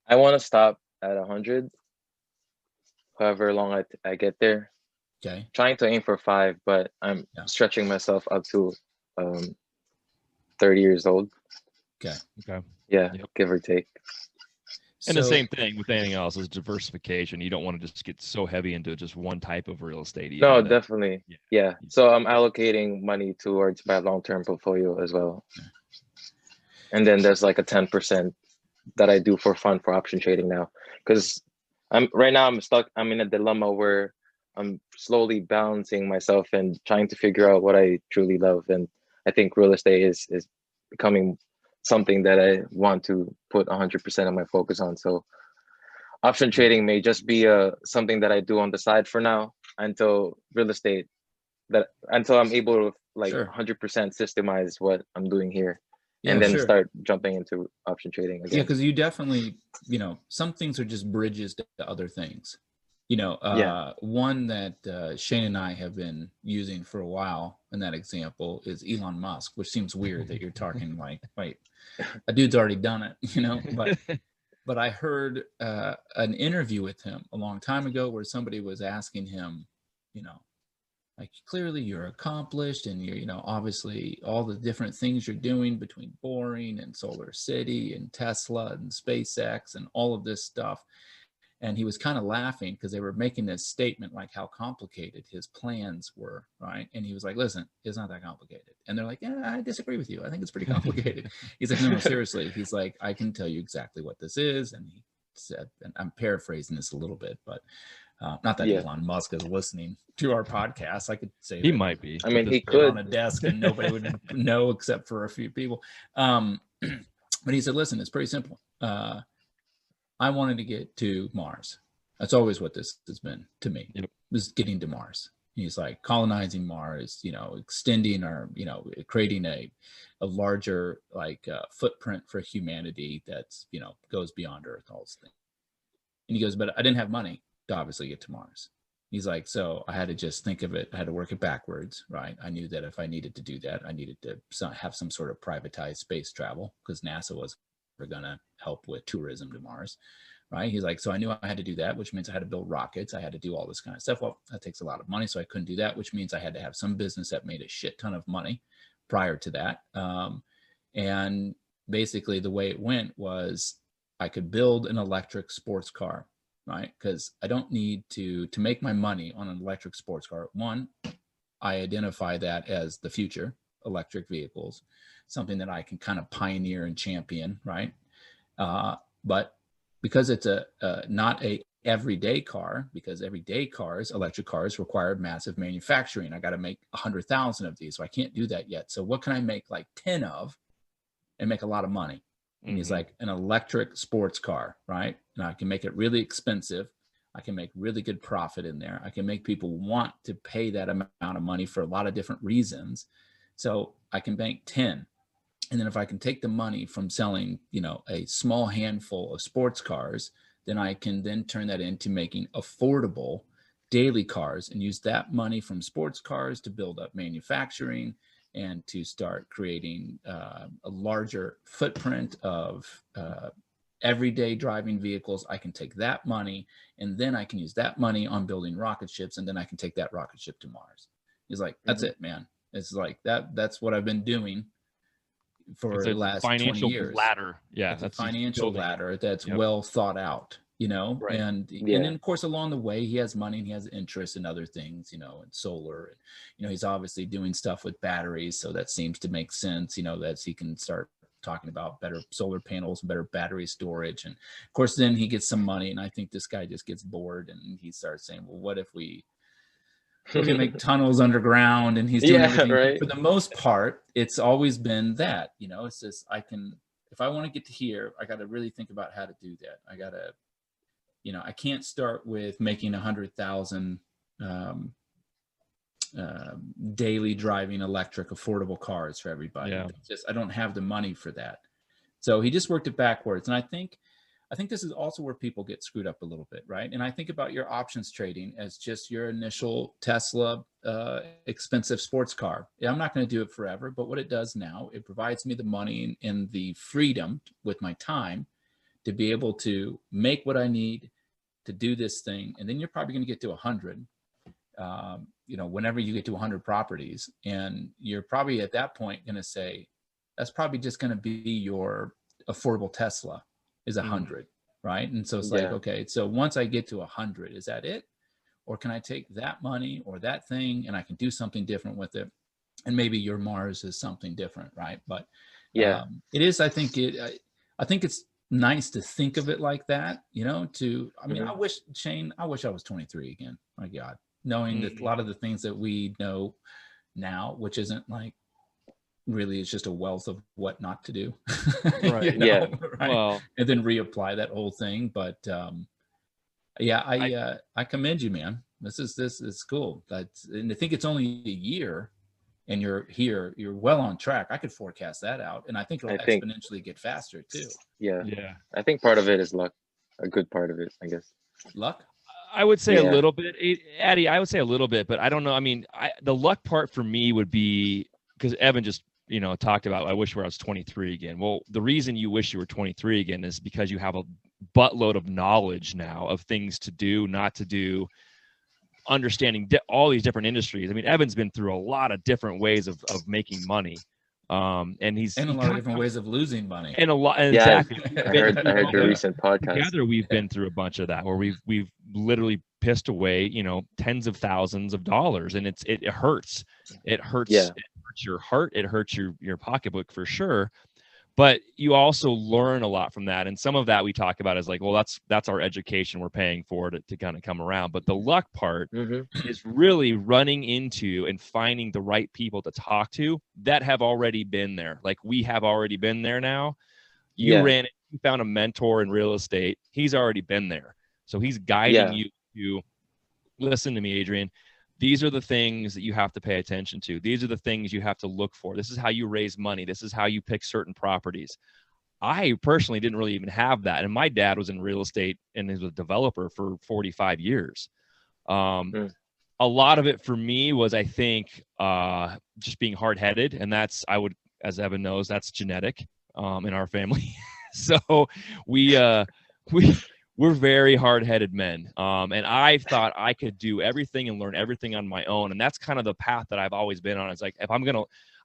I want to stop at 100, however long I get there. Okay. Trying to aim for 5, but I'm stretching myself up to 30 years old. Okay. Yeah, give or take. And the same thing with anything else is diversification. You don't want to just get so heavy into just one type of real estate. No, definitely. Yeah. So I'm allocating money towards my long-term portfolio as well. And then there's like a 10% that I do for fun for option trading now. Because I'm stuck. I'm in a dilemma where I'm slowly balancing myself and trying to figure out what I truly love. And I think real estate is becoming something that I want to put 100% of my focus on. So option trading may just be something that I do on the side for now until real estate, until I'm able to like Sure. 100% systemize what I'm doing here, Yeah, and then sure. start jumping into option trading again. Yeah, because you definitely, some things are just bridges to other things. One that Shane and I have been using for a while, and that example is Elon Musk, which seems weird that you're talking like, wait, a dude's already done it, but I heard an interview with him a long time ago where somebody was asking him, like, clearly you're accomplished and you're, obviously all the different things you're doing between Boring and Solar City and Tesla and SpaceX and all of this stuff. And he was kind of laughing because they were making this statement like how complicated his plans were, right? And he was like, listen, it's not that complicated. And they're like, yeah, I disagree with you. I think it's pretty complicated. He's like, no, seriously. He's like, I can tell you exactly what this is. And he said, and I'm paraphrasing this a little bit, but not that Elon Musk is listening to our podcast. I could say he might be. I mean, he could on a desk and nobody would know except for a few people. But he said, listen, it's pretty simple. I wanted to get to Mars. That's always what this has been to me. Yep. Was getting to Mars. He's like colonizing Mars, extending or, creating a larger footprint for humanity that's, goes beyond Earth, all this thing. And he goes, but I didn't have money to obviously get to Mars. He's like, so I had to just think of it. I had to work it backwards, right? I knew that if I needed to do that, I needed to have some sort of privatized space travel because NASA was going to help with tourism to Mars, right? He's like, so I knew I had to do that, which means I had to build rockets. I had to do all this kind of stuff. Well, that takes a lot of money, so I couldn't do that, which means I had to have some business that made a shit ton of money prior to that. And basically the way it went was I could build an electric sports car, right? Because I don't need to make my money on an electric sports car. One, I identify that as the future, electric vehicles, something that I can kind of pioneer and champion, right? But because it's not a everyday car, because everyday cars, electric cars, require massive manufacturing. I got to make 100,000 of these, so I can't do that yet. So what can I make like 10 of and make a lot of money? And he's like, an electric sports car, right? And I can make it really expensive. I can make really good profit in there. I can make people want to pay that amount of money for a lot of different reasons. So I can bank 10. And then if I can take the money from selling, a small handful of sports cars, then I can then turn that into making affordable daily cars and use that money from sports cars to build up manufacturing and to start creating a larger footprint of everyday driving vehicles. I can take that money and then I can use that money on building rocket ships, and then I can take that rocket ship to Mars. He's like, that's it, man. It's like that's what I've been doing for the last 20 years. Ladder. Yeah, it's a financial ladder that's well thought out, Right. and then of course along the way he has money and he has interest in other things, and solar, and he's obviously doing stuff with batteries, so that seems to make sense, that he can start talking about better solar panels, better battery storage, and of course then he gets some money, and I think this guy just gets bored and he starts saying, well, what if we make tunnels underground, and he's doing everything. Right. For the most part, it's always been that, it's just, if I want to get to here, I got to really think about how to do that. I got to, I can't start with making 100,000 daily driving electric affordable cars for everybody. Yeah. I don't have the money for that. So he just worked it backwards. And I think this is also where people get screwed up a little bit, right? And I think about your options trading as just your initial Tesla expensive sports car. Yeah, I'm not going to do it forever, but what it does now, it provides me the money and the freedom with my time to be able to make what I need to do this thing. And then you're probably going to get to 100, whenever you get to 100 properties. And you're probably at that point going to say, that's probably just going to be your affordable Tesla. Is 100, right? And so it's like, okay, so once I get to 100, is that it? Or can I take that money or that thing and I can do something different with it? And maybe your Mars is something different, right? But it is, I think it's nice to think of it like that, I wish, Shane, I wish I was 23 again. My God, knowing that a lot of the things that we know now, which isn't like really is just a wealth of what not to do. Right. You know, Yeah. right? Well, And then reapply that whole thing. But yeah, I commend you, man. This is cool. And I think it's only a year, and you're well on track. I could forecast that out, and I think it'll I think, exponentially get faster too. yeah, yeah. I think part of it is luck. A good part of it, I guess. Luck. I would say a Yeah. little bit, Addie. I would say a little bit, but I don't know. I mean, the luck part for me would be because Evan just talked about. I wish I was 23 again. Well, the reason you wish you were 23 again is because you have a buttload of knowledge now of things to do, not to do, understanding all these different industries. I mean, Evan's been through a lot of different ways of making money, and And a lot of different ways of losing money. and a lot. Yeah, Exactly. I heard your recent podcast. Together we've been through a bunch of that where we've literally pissed away tens of thousands of dollars, and it hurts. It hurts. Yeah. It hurts your heart. It hurts your pocketbook for sure. But you also learn a lot from that, and some of that we talk about is like, well, that's our education we're paying for to kind of come around. But the luck part is really running into and finding the right people to talk to that have already been there. Like we have already been there now. You found a mentor in real estate. He's already been there. So he's guiding you to listen to me, Adrien. These are the things that you have to pay attention to. These are the things you have to look for. This is how you raise money. This is how you pick certain properties. I personally didn't really even have that. And my dad was in real estate and he was a developer for 45 years. A lot of it for me was, I think, just being hard-headed. And that's, as Evan knows, that's genetic in our family. So we're very hard-headed men. And I thought I could do everything and learn everything on my own. And that's kind of the path that I've always been on. It's like,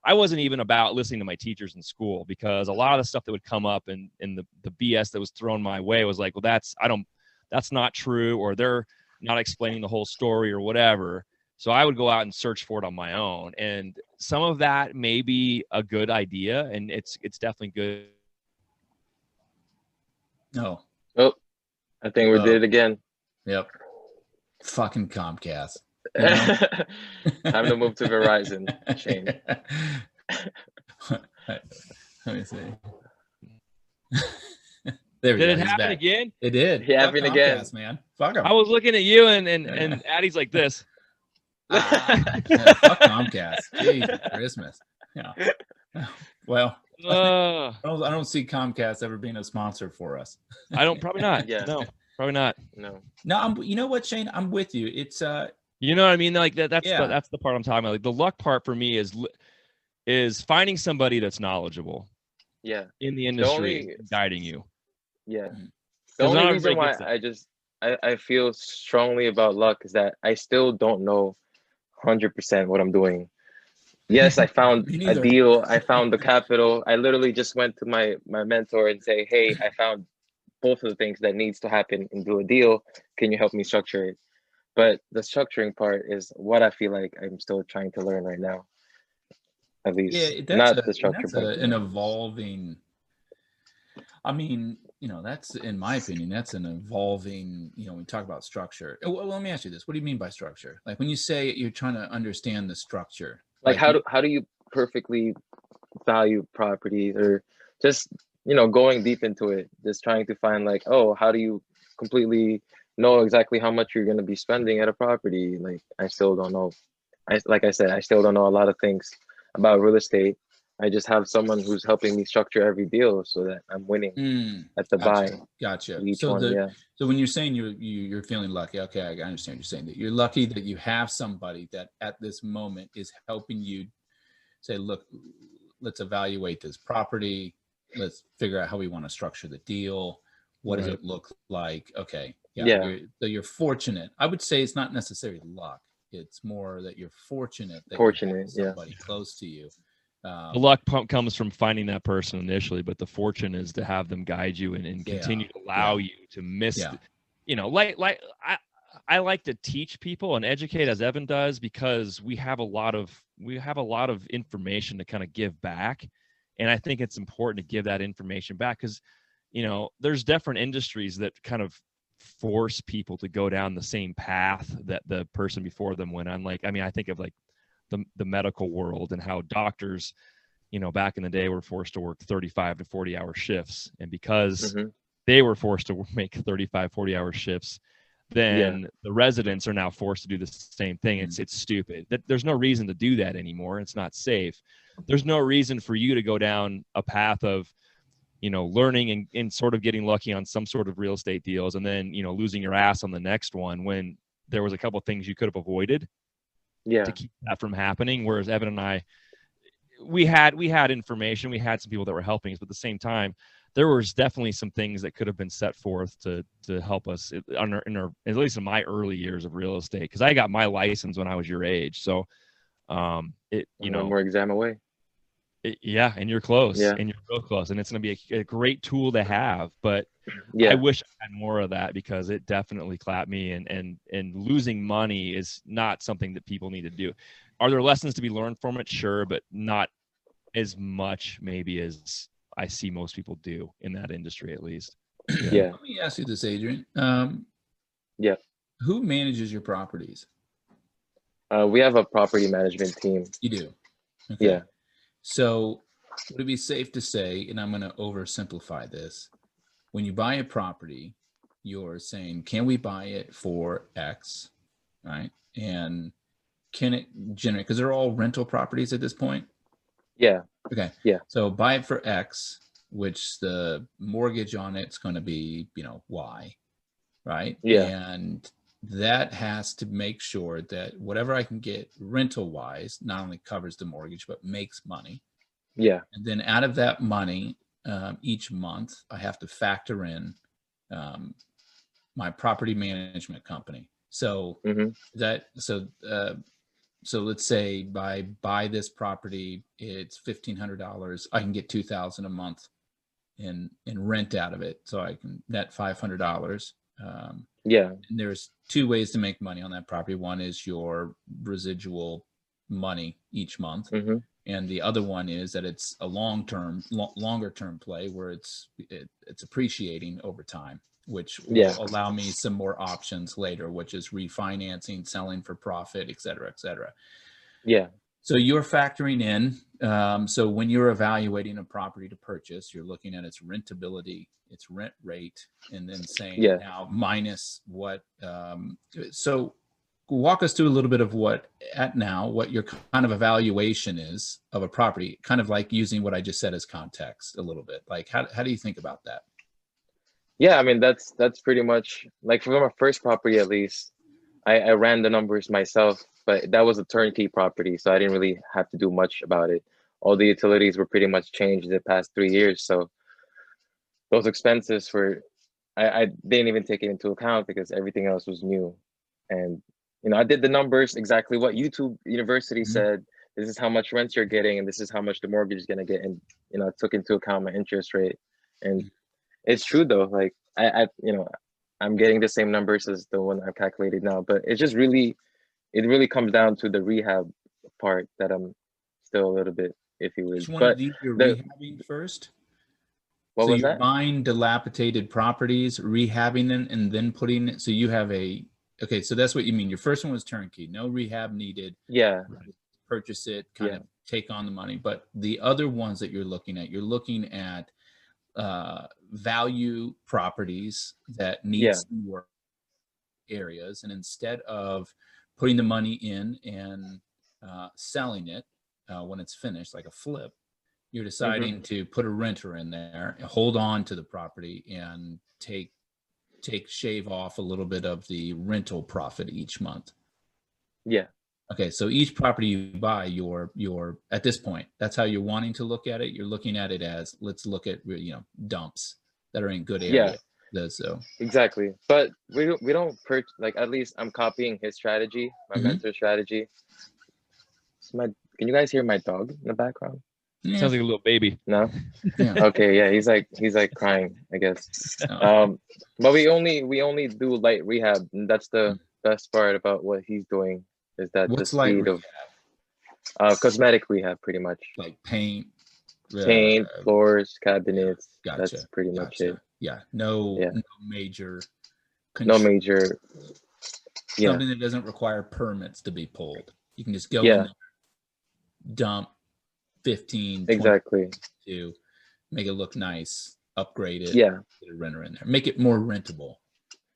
I wasn't even about listening to my teachers in school, because a lot of the stuff that would come up and the BS that was thrown my way was like, well, that's not true, or they're not explaining the whole story or whatever. So I would go out and search for it on my own. And some of that may be a good idea, and it's definitely good. No. Oh, I think we did it again. Yep. Fucking Comcast. Time to move to Verizon, Shane. Let me see. There we go. Did it He's happen back. again? It did. It happened Fuck again. Comcast, man. Fuck them. I was looking at you and Addie's like this. Yeah, fuck Comcast. Jesus Christmas. Yeah. Well, I don't see Comcast ever being a sponsor for us. I don't. Probably not. Yeah. No, probably not. No. No, you know what, Shane? I'm with you. It's You know what I mean? Like that's Yeah. that's the part I'm talking about. Like the luck part for me is finding somebody that's knowledgeable Yeah. in the industry, guiding you. Yeah. Mhm. The 'Cause not only reason everybody why gets I feel strongly about luck is that I still don't know 100% what I'm doing. Yes, I found Me a neither. deal. I found the capital. I literally just went to my mentor and say, hey, I found both of the things that needs to happen and do a deal. Can you help me structure it? But the structuring part is what I feel like I'm still trying to learn right now. At least Yeah, not the structure, that's but an evolving. I mean, that's, in my opinion, that's an evolving. We talk about structure. Well, let me ask you this: what do you mean by structure? Like when you say you're trying to understand the structure, like how do you perfectly value properties, or just going deep into it, just trying to find like, oh, how do you completely know exactly how much you're going to be spending at a property? Like I still don't know. Like I said, I still don't know a lot of things about real estate. I just have someone who's helping me structure every deal so that I'm winning at the buy. Gotcha. Each So one, so when you're saying you're feeling lucky, okay, I understand what you're saying. That you're lucky that you have somebody that at this moment is helping you say, look, let's evaluate this property. Let's figure out how we want to structure the deal. What does it look like? Okay. Yeah. You're fortunate. I would say it's not necessarily luck. It's more that you're fortunate that you have somebody close to you. The luck comes from finding that person initially, but the fortune is to have them guide you and continue to allow you to miss. I like to teach people and educate, as Evan does, because we have a lot of information to kind of give back, and I think it's important to give that information back because there's different industries that kind of force people to go down the same path that the person before them went on. Like, I mean, I think of like the medical world and how doctors back in the day were forced to work 35 to 40 hour shifts. And because Mm-hmm. they were forced to make 35, 40-hour shifts, then the residents are now forced to do the same thing. It's stupid. There's no reason to do that anymore. It's not safe. There's no reason for you to go down a path of, learning and sort of getting lucky on some sort of real estate deals, and then, losing your ass on the next one when there was a couple of things you could have avoided to keep that from happening. Whereas Evan and I, we had information, we had some people that were helping us, but at the same time, there was definitely some things that could have been set forth to help us at least in my early years of real estate, because I got my license when I was your age. So one more exam away. And you're close. Yeah. And you're real close, and it's going to be a great tool to have. But yeah, I wish I had more of that, because it definitely clapped me, and losing money is not something that people need to do. Are there lessons to be learned from it? Sure, but not as much maybe as I see most people do in that industry, at least. Yeah. Let me ask you this, Adrien. Yeah. Who manages your properties? We have a property management team. You do? Okay. Yeah. So would it be safe to say, and I'm going to oversimplify this, when you buy a property, you're saying, can we buy it for X, right? And can it generate, because they're all rental properties at this point? Yeah. Okay. Yeah. So buy it for X, which the mortgage on it's going to be, Y, right? Yeah. And that has to make sure that whatever I can get rental wise not only covers the mortgage, but makes money. Yeah. And then out of that money, each month, I have to factor in my property management company. So so let's say buy this property, it's $1,500. I can get $2,000 a month in rent out of it, so I can net $500. Yeah. And there's two ways to make money on that property. One is your residual money each month, and the other one is that it's a longer term play where it's appreciating over time, which will allow me some more options later, which is refinancing, selling for profit, et cetera, et cetera. Yeah. So you're factoring in. So when you're evaluating a property to purchase, you're looking at its rentability, its rent rate, and then saying now minus what. So walk us through a little bit of what your kind of evaluation is of a property, kind of like using what I just said as context a little bit. Like how do you think about that? Yeah, I mean, that's pretty much like for my first property, at least I ran the numbers myself, but that was a turnkey property, so I didn't really have to do much about it. All the utilities were pretty much changed in the past 3 years, so those expenses were, I didn't even take it into account because everything else was new. And I did the numbers exactly what YouTube University said. This is how much rent you're getting, and this is how much the mortgage is gonna get, and I took into account my interest rate. And it's true though, like I'm getting the same numbers as the one I've calculated now, but it really comes down to the rehab part that I'm still a little bit iffy with. Which one of these you're rehabbing first? What was that? So you're buying dilapidated properties, rehabbing them, and then putting it. So you have okay, so that's what you mean. Your first one was turnkey, no rehab needed. Yeah. Purchase it, kind of take on the money. But the other ones that you're looking at value properties that need some work areas, and instead of putting the money in and selling it when it's finished, like a flip, you're deciding to put a renter in there, hold on to the property, and shave off a little bit of the rental profit each month. Yeah. Okay, so each property you buy, you're at this point, that's how you're wanting to look at it. You're looking at it as, let's look at dumps that are in good area. So exactly, but we don't purchase, like, at least I'm copying his strategy, my mentor's strategy. Can you guys hear my dog in the background? Yeah. Sounds like a little baby. No. Okay, yeah, he's like crying, I guess. But we only do light rehab, and that's the best part about what he's doing, is that what's the light speed rehab? Of cosmetic rehab, pretty much, like paint, floors, cabinets. Gotcha. That's pretty much it. Yeah, no major. No major. Something that doesn't require permits to be pulled. You can just go in there, dump, 15, 20 exactly. to make it look nice, upgrade it, Yeah, get a renter in there, make it more rentable.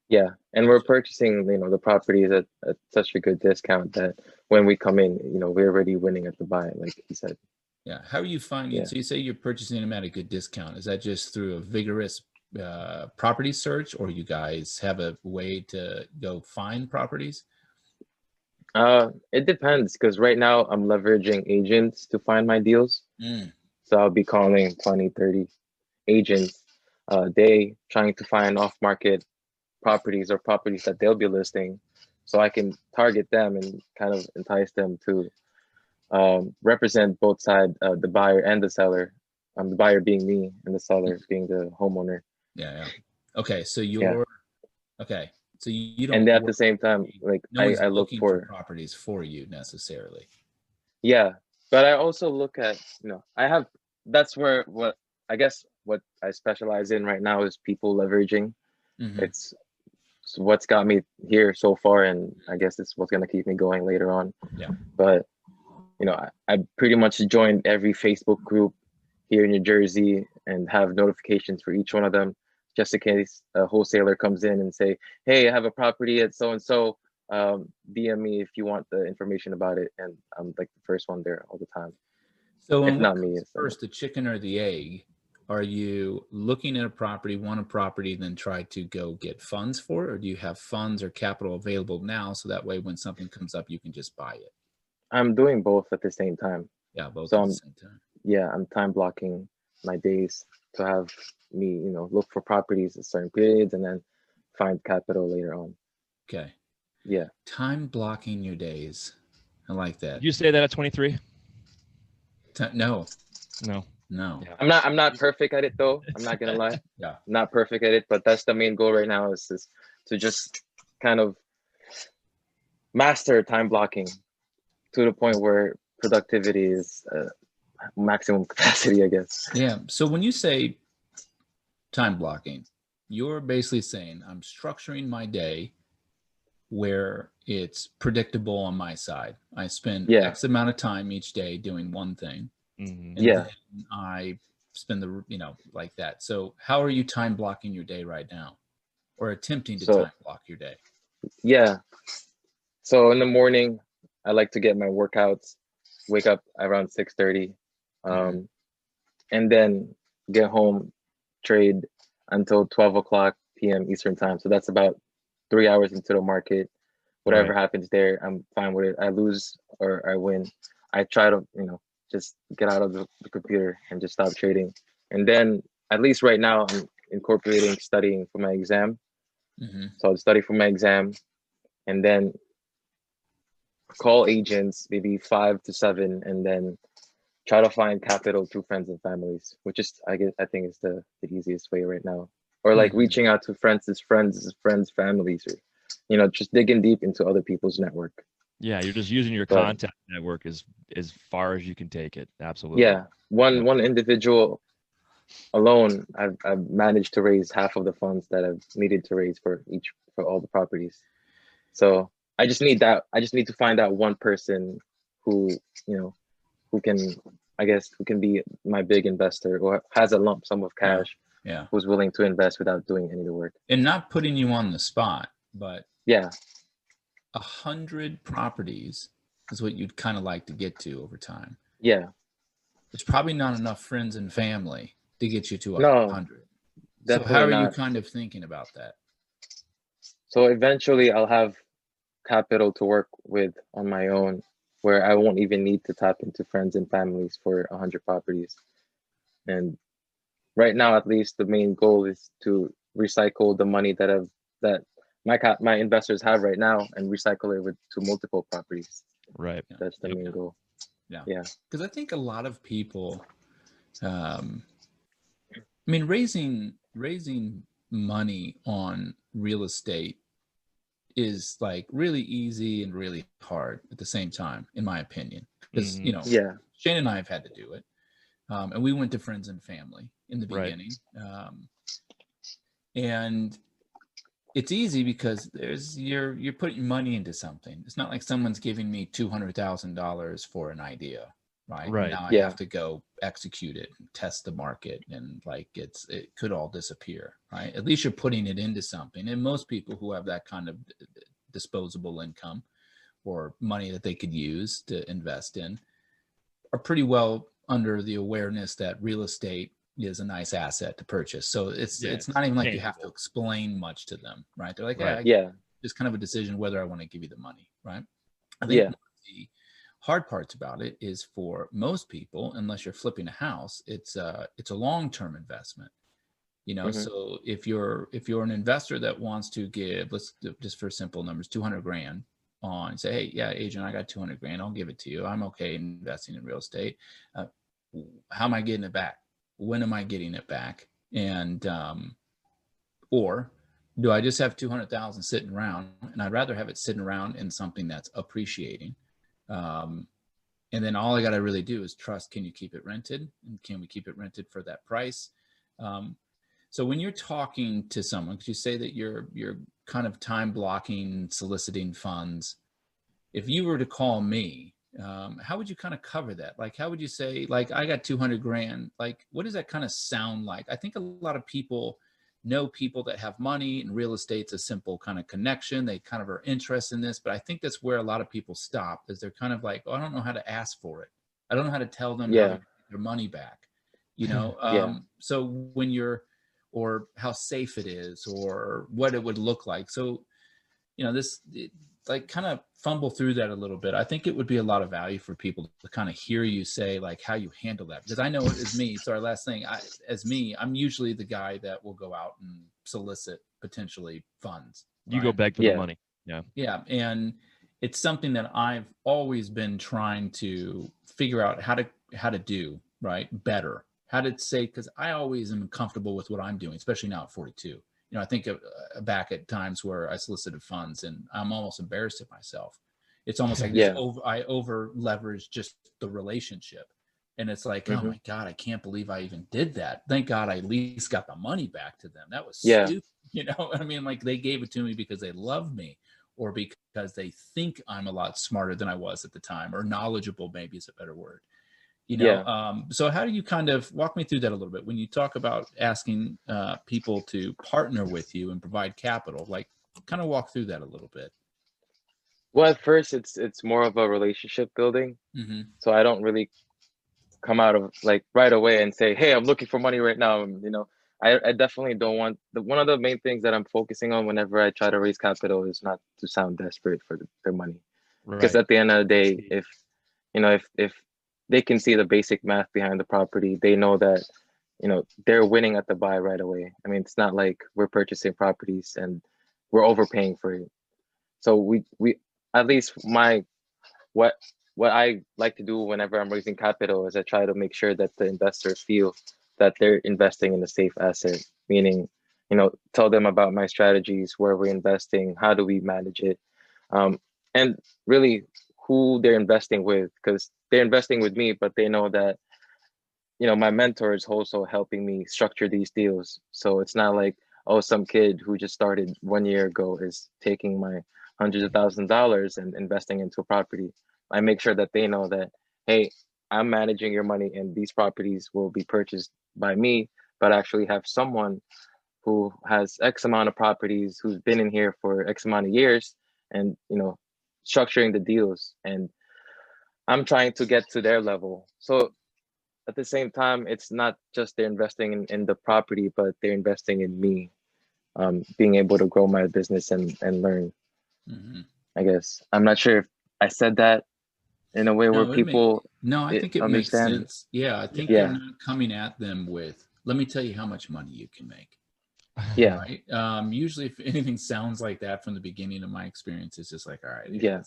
yeah. And we're purchasing, the properties at such a good discount that when we come in, we're already winning at the buy, like you said. Yeah. How are you finding Yeah. it? So you say you're purchasing them at a good discount. Is that just through a vigorous property search, or you guys have a way to go find properties? It depends, because right now I'm leveraging agents to find my deals. So I'll be calling 20, 30 agents a day trying to find off-market properties or properties that they'll be listing, so I can target them and kind of entice them to represent both sides, the buyer and the seller. The buyer being me and the seller being the homeowner. Yeah. Okay. So okay. So you don't. And at the same time, like no one's I look looking for properties for you necessarily. Yeah, but I also look at, that's where what I specialize in right now is people leveraging. It's what's got me here so far, and I guess it's what's gonna keep me going later on. Yeah. But I pretty much joined every Facebook group here in New Jersey and have notifications for each one of them, just in case a wholesaler comes in and say, "Hey, I have a property at so and so. DM me if you want the information about it," and I'm like the first one there all the time. So If not me, it's first, the chicken or the egg? Are you looking at a property, want a property, then try to go get funds for it, or do you have funds or capital available now, so that way when something comes up, you can just buy it? I'm doing both at the same time. Yeah, both So at the same time. Yeah, I'm time blocking my days to have me, look for properties at certain periods and then find capital later on. Okay. Yeah. Time blocking your days. I like that. Did you say that at 23? No. Yeah. I'm not perfect at it though. I'm not gonna lie. Yeah. Not perfect at it, but that's the main goal right now is to just kind of master time blocking to the point where productivity is maximum capacity, I guess. Yeah. So when you say time blocking, you're basically saying I'm structuring my day where it's predictable on my side. I spend X amount of time each day doing one thing. And then I spend like that. So how are you time blocking your day right now, or attempting to time block your day? Yeah. So in the morning, I like to get my workouts, wake up around 6:30, and then get home, trade until 12 o'clock p.m. Eastern time. So that's about 3 hours into the market. Whatever happens there, I'm fine with it. I lose or I win. I try to, just get out of the computer and just stop trading. And then at least right now, I'm incorporating studying for my exam. So I'll study for my exam and then call agents, maybe 5 to 7, and then try to find capital through friends and families, which is, I think is the easiest way right now. Or like reaching out to friends' families, or, just digging deep into other people's network. Yeah, you're just using your contact network as far as you can take it. Absolutely. Yeah, one individual alone, I've managed to raise half of the funds that I've needed to raise for all the properties. So I just need to find out one person who who can be my big investor or has a lump sum of cash. Yeah. Who's willing to invest without doing any of the work. And not putting you on the spot, but 100 properties is what you'd kind of like to get to over time. Yeah. It's probably not enough friends and family to get you to 100. So how are you kind of thinking about that? So eventually I'll have capital to work with on my own, where I won't even need to tap into friends and families for 100 properties. And right now, at least, the main goal is to recycle the money that my investors have right now and recycle it to multiple properties. Right. That's the main goal. Yeah. Because I think a lot of people, raising money on real estate is like really easy and really hard at the same time, in my opinion. Because Shane and I have had to do it, and we went to friends and family in the beginning, and it's easy because you're putting money into something. It's not like someone's giving me $200,000 for an idea, right? Right. Now I Yeah. have to go execute it, test the market, and like it could all disappear, right? At least you're putting it into something. And most people who have that kind of disposable income or money that they could use to invest in are pretty well under the awareness that real estate is a nice asset to purchase. So it's not even like you have to explain much to them, right? They're like, Right. Yeah. it's kind of a decision whether I want to give you the money, right? I think Yeah. one of the hard parts about it is for most people, unless you're flipping a house, it's a long-term investment. You know, Mhm. so if you're an investor that wants to give, let's just for simple numbers, 200 grand on, say, hey, yeah, agent, I got 200 grand, I'll give it to you. I'm okay investing in real estate. Uh, how am I getting it back? When am I getting it back? And or do I just have 200,000 sitting around? And I'd rather have it sitting around in something that's appreciating. Um, and then all I got to really do is trust, can you keep it rented? And can we keep it rented for that price? So when you're talking to someone, because you say that you're kind of time blocking, soliciting funds, if you were to call me, how would you kind of cover that? Like, how would you say, like, I got 200 grand, like, what does that kind of sound like? I think a lot of people know people that have money, and real estate's a simple kind of connection. They kind of are interested in this, but I think that's where a lot of people stop, is they're kind of like, oh, I don't know how to ask for it. I don't know how to tell them how Yeah. to get their money back, you know? Yeah. So when you're, or how safe it is, or what it would look like. So, you know, like kind of fumble through that a little bit. I think it would be a lot of value for people to kind of hear you say like how you handle that, because I know it is me. So our last thing, I'm usually the guy that will go out and solicit potentially funds. You right? go beg for the money. Yeah. Yeah. And it's something that I've always been trying to figure out how to do right better, how to say, because I always am comfortable with what I'm doing, especially now at 42. You know, I think back at times where I solicited funds and I'm almost embarrassed of myself. It's almost like Yeah. I over leverage just the relationship. And it's like, oh Mhm. my God, I can't believe I even did that. Thank God I at least got the money back to them. That was Yeah. stupid. You know, I mean, like they gave it to me because they love me, or because they think I'm a lot smarter than I was at the time, or knowledgeable, maybe is a better word. You know, Yeah. so how do you kind of walk me through that a little bit when you talk about asking people to partner with you and provide capital? Like, kind of walk through that a little bit. Well, at first it's more of a relationship building. Mm-hmm. So I don't really come out of like right away and say, hey, I'm looking for money right now. You know, I definitely don't want one of the main things that I'm focusing on whenever I try to raise capital is not to sound desperate for their money. Because Right. at the end of the day, if you know, if they can see the basic math behind the property, they know that, you know, they're winning at the buy right away. I mean, it's not like we're purchasing properties and we're overpaying for it. So we at least what what I like to do whenever I'm raising capital is I try to make sure that the investors feel that they're investing in a safe asset, meaning, you know, tell them about my strategies, where we're investing, how do we manage it, and really who they're investing with, because they're investing with me, but they know that, you know, my mentor is also helping me structure these deals. So it's not like, oh, some kid who just started 1 year ago is taking my hundreds of thousands of dollars and investing into a property. I make sure that they know that, hey, I'm managing your money and these properties will be purchased by me, but actually have someone who has X amount of properties, who's been in here for X amount of years, and, you know, structuring the deals. And I'm trying to get to their level. So at the same time, it's not just they're investing in the property, but they're investing in me, being able to grow my business and learn. Mm-hmm. I guess I'm not sure if I said that in a way where people I think it makes understand. sense. Yeah, I think you're Yeah, not coming at them with, let me tell you how much money you can make. yeah, Right. Usually if anything sounds like that from the beginning of my experience, it's just like, all right, yeah,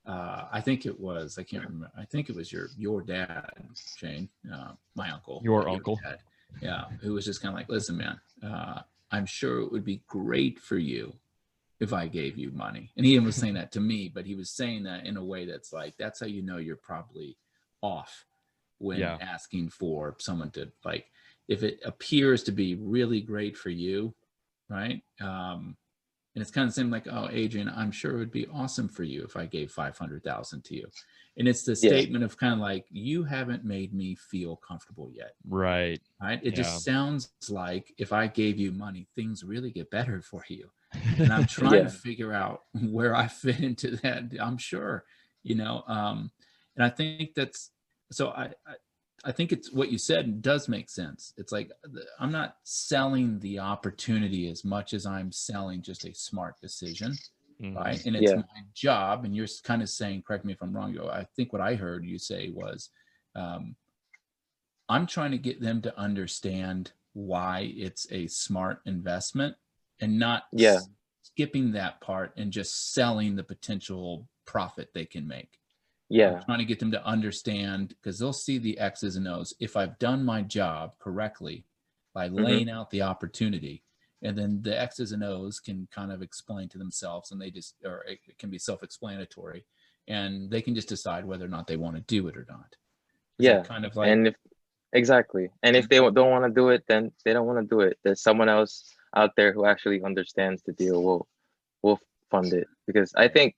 yeah, I think it was, I can't remember. I think it was your dad, Shane, my uncle, Your uncle. dad, yeah, who was just kind of like, listen, man, I'm sure it would be great for you if I gave you money. And he was saying that to me, but he was saying that in a way that's like, that's how you know you're probably off when Yeah. asking for someone to, like, if it appears to be really great for you, right? And it's kind of the same like, oh, Adrien, I'm sure it would be awesome for you if I gave 500,000 to you. And it's the statement of kind of like, you haven't made me feel comfortable yet. Right. Right. It just sounds like if I gave you money, things really get better for you. And I'm trying to figure out where I fit into that. I'm sure, you know, and I think that's, so I think it's what you said does make sense. It's like, I'm not selling the opportunity as much as I'm selling just a smart decision. Right. And it's my job. And you're kind of saying, correct me if I'm wrong, I think what I heard you say was, I'm trying to get them to understand why it's a smart investment and not skipping that part and just selling the potential profit they can make. I'm trying to get them to understand, because they'll see the X's and O's. If I've done my job correctly by laying out the opportunity, and then the X's and O's can kind of explain to themselves, and or it can be self-explanatory, and they can just decide whether or not they want to do it or not. Kind of like, and if they don't want to do it, then they don't want to do it. There's someone else out there who actually understands the deal will fund it. Because I think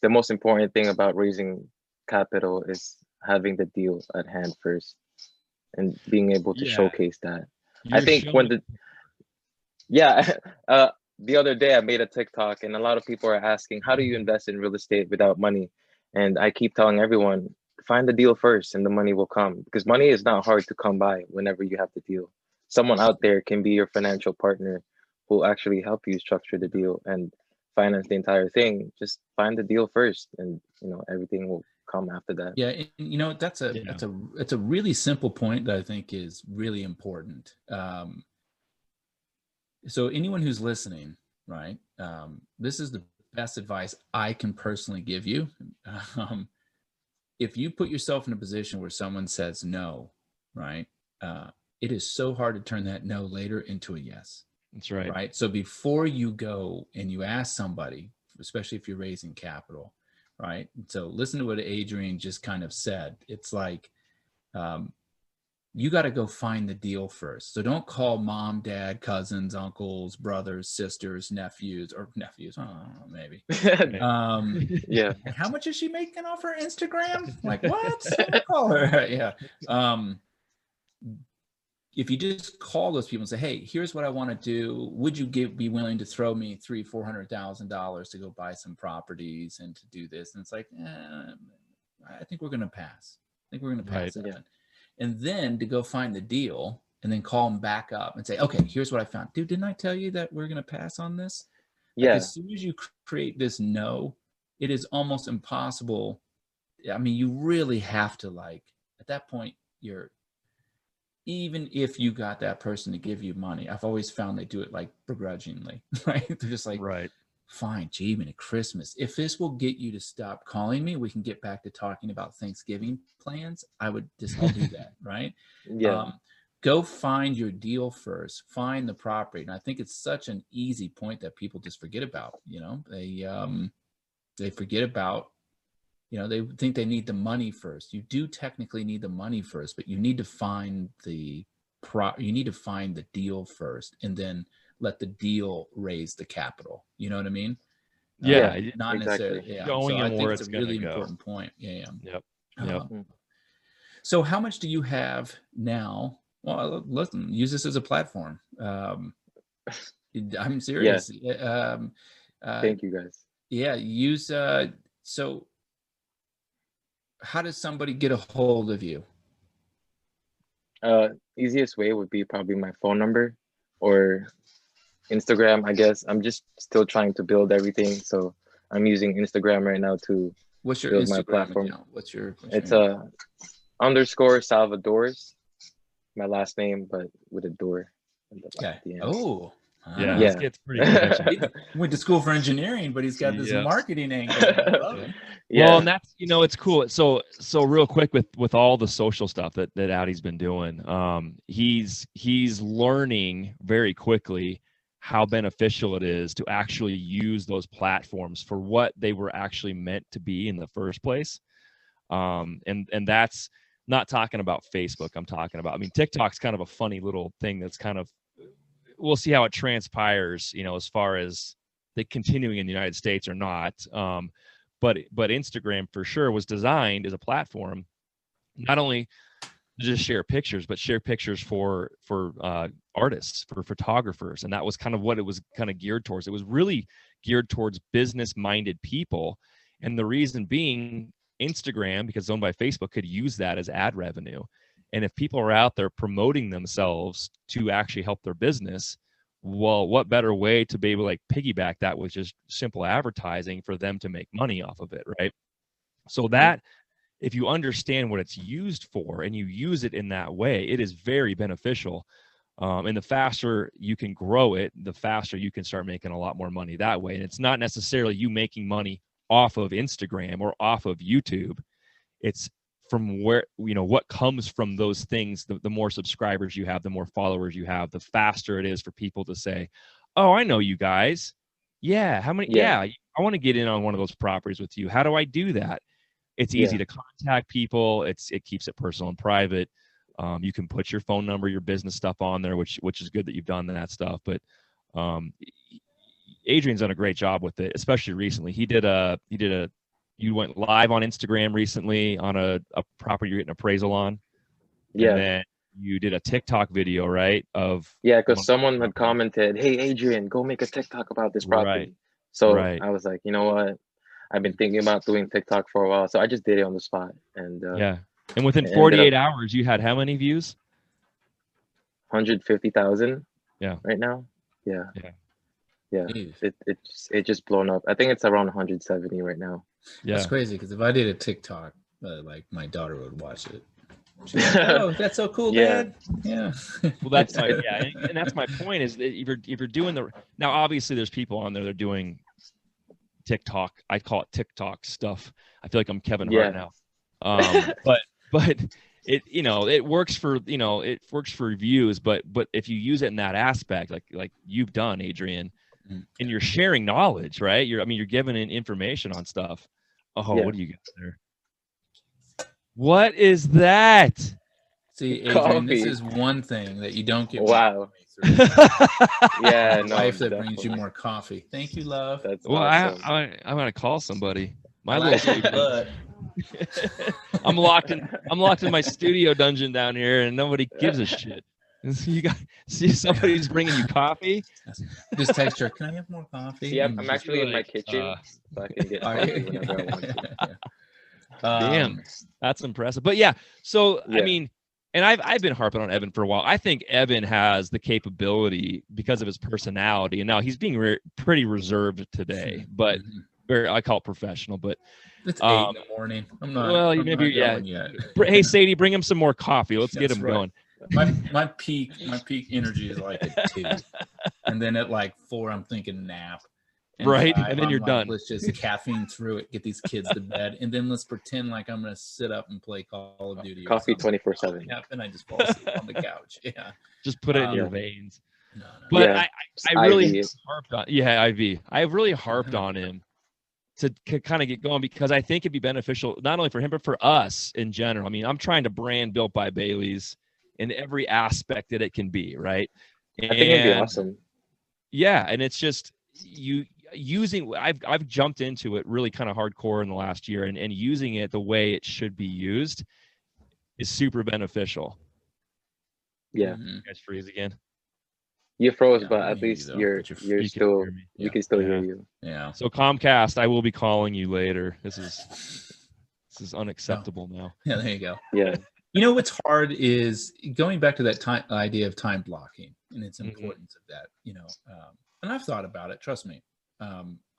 the most important thing about raising capital is having the deal at hand first and being able to showcase that. I think the other day I made a TikTok, and a lot of people are asking, how do you invest in real estate without money? And I keep telling everyone, find the deal first and the money will come, because money is not hard to come by whenever you have the deal. Someone out there can be your financial partner who will actually help you structure the deal and finance the entire thing. Just find the deal first, and everything will come after that. Yeah, and, that's a really simple point that I think is really important. So anyone who's listening, right, this is the best advice I can personally give you. If you put yourself in a position where someone says no, right, it is so hard to turn that no later into a yes. That's right. Right. So before you go and you ask somebody, especially if you're raising capital, right? So listen to what Adrien just kind of said. It's like, you got to go find the deal first. So don't call mom, dad, cousins, uncles, brothers, sisters, nephews, I don't know, maybe. And how much is she making off her Instagram? Like, what? Call her. If you just call those people and say, hey, here's what I want to do. Would you be willing to throw me $300,000-$400,000 to go buy some properties and to do this? And it's like, I think we're going to pass. That. And then to go find the deal and then call them back up and say, okay, here's what I found. Dude, didn't I tell you that we're going to pass on this? Like, as soon as you create this no, it is almost impossible. I mean, you really have to, like, at that point, even if you got that person to give you money, I've always found they do it like begrudgingly, right? They're just like, fine, gee, man, at Christmas, if this will get you to stop calling me, we can get back to talking about Thanksgiving plans. I'll do that, right? Go find your deal first, find the property. And I think it's such an easy point that people just forget about, they forget about, they think they need the money first. You do technically need the money first, but you need to find the deal first, and then let the deal raise the capital. You know what I mean? Yeah, not necessarily. Yeah. So I think it's a really important point. Yeah. Yep. So how much do you have now? Well, listen, use this as a platform. I'm serious. Thank you, guys. Yeah, use. So how does somebody get a hold of you? Easiest way would be probably my phone number or Instagram, I guess. I'm just still trying to build everything, so I'm using Instagram right now to What's your build Instagram my platform. Account? It's _ Salvadors, my last name, but with a door. Okay. Oh. Yeah. It's pretty good. He went to school for engineering, but he's got this marketing angle. Well, and that's, it's cool. So real quick with all the social stuff that Addie's been doing, he's learning very quickly how beneficial it is to actually use those platforms for what they were actually meant to be in the first place. And that's not talking about Facebook. I'm talking about, TikTok's kind of a funny little thing that's kind of, we'll see how it transpires, as far as they continuing in the United States or not. But Instagram for sure was designed as a platform, not only to just share pictures, but share pictures for artists, for photographers. And that was kind of what it was kind of geared towards. It was really geared towards business-minded people. And the reason being, Instagram, because it's owned by Facebook, could use that as ad revenue. And if people are out there promoting themselves to actually help their business, well, what better way to be able to like piggyback that with just simple advertising for them to make money off of it, right? So that, if you understand what it's used for and you use it in that way, it is very beneficial. And the faster you can grow it, the faster you can start making a lot more money that way. And it's not necessarily you making money off of Instagram or off of YouTube. It's from where, you know, what comes from those things. The more subscribers you have, the more followers you have, the faster it is for people to say, oh, I know you guys. Yeah. How many? Yeah. I want to get in on one of those properties with you. How do I do that? It's easy to contact people. It keeps it personal and private. You can put your phone number, your business stuff on there, which is good that you've done that stuff. But Adrien's done a great job with it, especially recently. You went live on Instagram recently on a property you're getting appraisal on. Yeah. And then you did a TikTok video, right? Because someone had commented, hey, Adrien, go make a TikTok about this property. Right. So I was like, you know what? I've been thinking about doing TikTok for a while. So I just did it on the spot. And and within 48 hours, you had how many views? 150,000. Yeah. Right now. Yeah. It just blown up. I think it's around 170 right now. Yeah. That's crazy, because if I did a TikTok, like my daughter would watch it. She's like, oh, that's so cool, Dad. Yeah. Well, that's and that's my point, is that if you're doing now, obviously there's people on there that are doing TikTok. I call it TikTok stuff. I feel like I'm Kevin Hart now. But it, you know, it works for, you know, it works for views, but if you use it in that aspect, like you've done, Adrien, and you're sharing knowledge, right? You're giving in information on stuff. Oh, what do you got there? What is that? See, Adrien, this is one thing that you don't get. Wow. Yeah, no, life that brings you more coffee. Thank you, love. That's awesome. I'm gonna call somebody. My little I'm locked in my studio dungeon down here, and nobody gives a shit. You got see somebody's bringing you coffee. Just text her. Can I have more coffee? Yeah, I'm actually in my kitchen, so I can get coffee whenever I want to. Damn, that's impressive. But yeah, so I mean, and I've been harping on Evan for a while. I think Evan has the capability because of his personality, and now he's being pretty reserved today, but I call it professional. But it's 8 in the morning. I'm not. Well, maybe yet. Hey, Sadie, bring him some more coffee. Let's get him going. My peak energy is like at 2, and then at like 4 I'm thinking nap. And right, 5, and then you're done. Let's just caffeine through it, get these kids to bed, and then let's pretend like I'm gonna sit up and play Call of Duty. Coffee 24/7. Yeah, and I just fall asleep on the couch. Yeah, just put it in your veins. No. But I really harped on. Yeah, IV. I've really harped on him to kind of get going, because I think it'd be beneficial not only for him but for us in general. I mean, I'm trying to brand Built by Baileys in every aspect that it can be, right? And, I think it'd be awesome. Yeah, and it's just I've jumped into it really kind of hardcore in the last year, and using it the way it should be used is super beneficial. Yeah. You guys freeze again? You froze, but at least you're still you can still hear you. Yeah. So Comcast, I will be calling you later. This is unacceptable now. Yeah, there you go. Yeah. You know what's hard is going back to that idea of time blocking and its importance of that. You know, and I've thought about it. Trust me.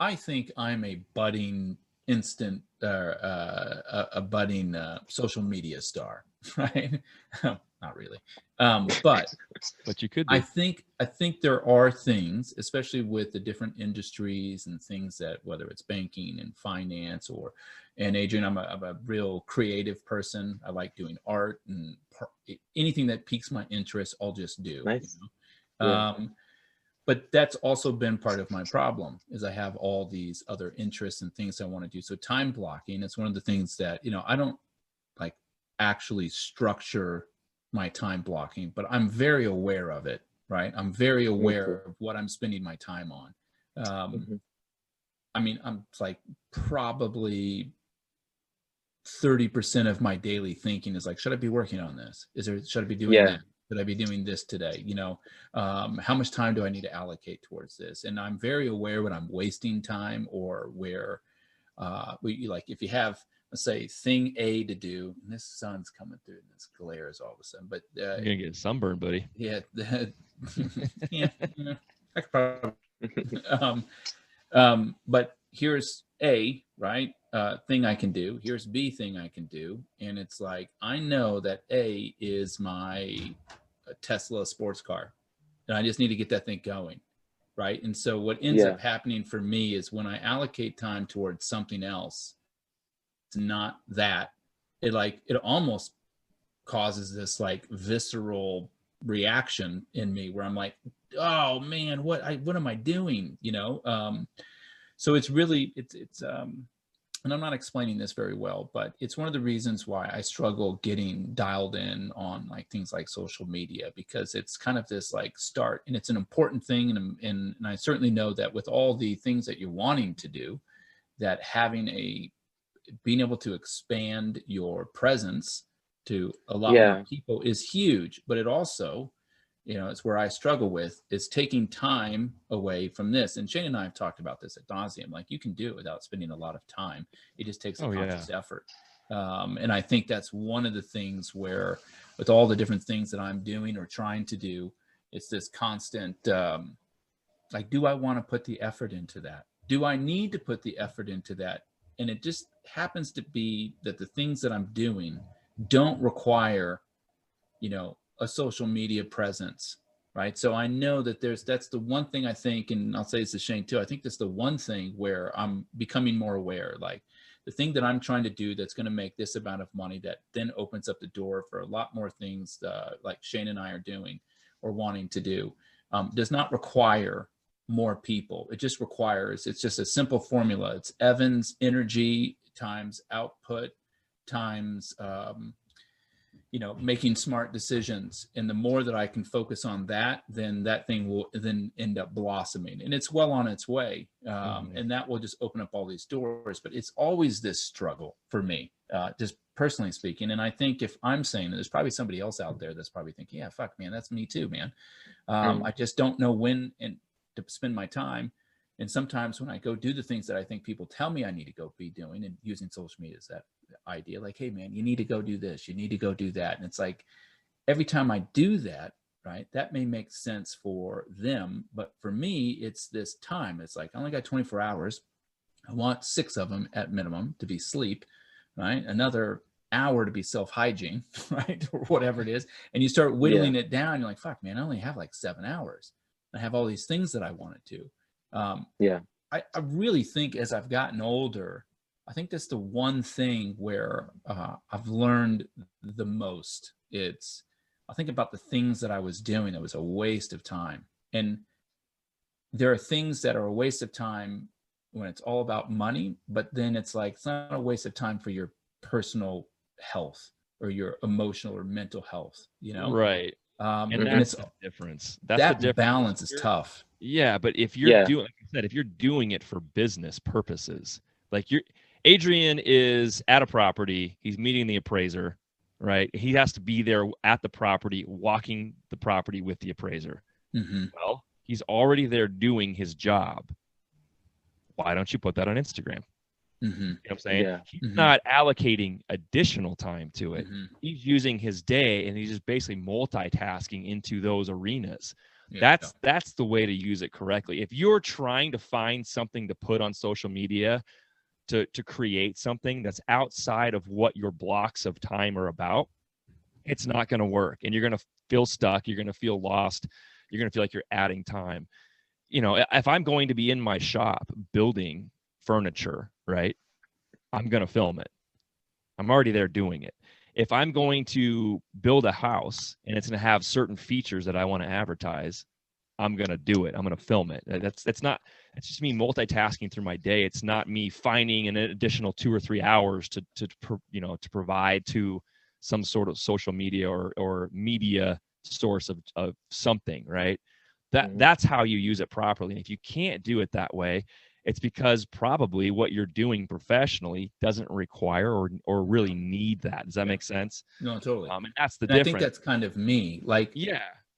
I think I'm a budding social media star, right? Not really, but you could be. I think there are things, especially with the different industries and things that, whether it's banking and finance and Adrien, I'm a real creative person. I like doing art and anything that piques my interest, I'll just do. Nice. You know? But that's also been part of my problem, is I have all these other interests and things I want to do. So time blocking, it's one of the things that, you know, I don't like actually structure my time blocking, but I'm very aware of it, right? I'm very aware of what I'm spending my time on. I mean, I'm like probably 30% of my daily thinking is like, should I be working on this? Should I be doing that? Should I be doing this today? You know, how much time do I need to allocate towards this? And I'm very aware when I'm wasting time, or where like if you have, let's say, thing A to do, and this sun's coming through and this glares all of a sudden, but you're gonna get sunburned, buddy. Yeah, yeah, I could probably. But here's A, right? Thing I can do. Here's B thing I can do. And it's like, I know that A is my Tesla sports car, and I just need to get that thing going. Right. And so what ends up happening for me is when I allocate time towards something else, it's not that, it almost causes this like visceral reaction in me where I'm like, oh man, what am I doing? You know? So it's really, and I'm not explaining this very well, but it's one of the reasons why I struggle getting dialed in on like things like social media, because it's kind of this like start, and it's an important thing. And I certainly know that with all the things that you're wanting to do, that being able to expand your presence to a lot more people is huge. But it also, you know, it's where I struggle with, is taking time away from this. And Shane and I have talked about this at nauseum. Like, you can do it without spending a lot of time. It just takes a conscious effort. And I think that's one of the things where, with all the different things that I'm doing or trying to do, it's this constant, like, do I want to put the effort into that? Do I need to put the effort into that? And it just happens to be that the things that I'm doing don't require, you know, a social media presence, right? So I know that that's the one thing I think, and I'll say it's to Shane too, I think that's the one thing where I'm becoming more aware, like the thing that I'm trying to do that's going to make this amount of money, that then opens up the door for a lot more things like Shane and I are doing or wanting to do, does not require more people. It just requires, it's just a simple formula. It's Evans energy times output times, you know, making smart decisions. And the more that I can focus on that, then that thing will then end up blossoming, and it's well on its way. And that will just open up all these doors. But it's always this struggle for me, just personally speaking. And I think if I'm saying that, there's probably somebody else out there that's probably thinking, yeah, fuck, man, that's me too, man. I just don't know when to spend my time. And sometimes when I go do the things that I think people tell me I need to go be doing, and using social media as that idea, like, hey man, you need to go do this, you need to go do that. And it's like, every time I do that, right, that may make sense for them, but for me, it's this time. It's like, I only got 24 hours. I want 6 of them at minimum to be sleep, right? Another hour to be self-hygiene, right? Or whatever it is. And you start whittling it down. You're like, fuck, man, I only have like 7 hours. I have all these things that I wanted to. I really think as I've gotten older, I think that's the one thing where I've learned the most. I think about the things that I was doing that was a waste of time. And there are things that are a waste of time when it's all about money, but then it's like, it's not a waste of time for your personal health or your emotional or mental health, you know? Right. And that's the difference. That balance is tough. Yeah, but if you're doing, like I said, if you're doing it for business purposes, like Adrien is at a property, he's meeting the appraiser, right? He has to be there at the property, walking the property with the appraiser. Well, he's already there doing his job. Why don't you put that on Instagram? You know what I'm saying? He's not allocating additional time to it. He's using his day, and he's just basically multitasking into those arenas. That's the way to use it correctly. If you're trying to find something to put on social media to create something that's outside of what your blocks of time are about, it's not going to work. And you're going to feel stuck. You're going to feel lost. You're going to feel like you're adding time. You know, if I'm going to be in my shop building furniture, right, I'm going to film it. I'm already there doing it. If I'm going to build a house and it's going to have certain features that I want to advertise, I'm going to do it. I'm going to film it. It's just me multitasking through my day. It's not me finding an additional 2 or 3 hours to provide to some sort of social media or media source of something, right? That's how you use it properly. And if you can't do it that way, it's because probably what you're doing professionally doesn't require or really need that. Does that make sense? No, totally. And that's the And difference. I think that's kind of me. Like,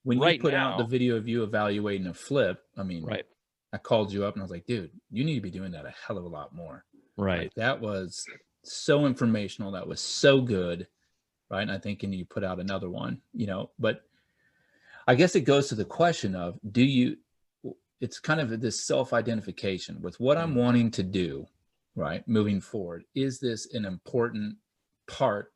when you put out the video of you evaluating a flip, I mean, I called you up and I was like, dude, you need to be doing that a hell of a lot more. Right. Like, that was so informational. That was so good. Right. And I think, and you put out another one, you know, but I guess it goes to the question of, it's kind of this self-identification with what I'm wanting to do, right? Moving forward. Is this an important part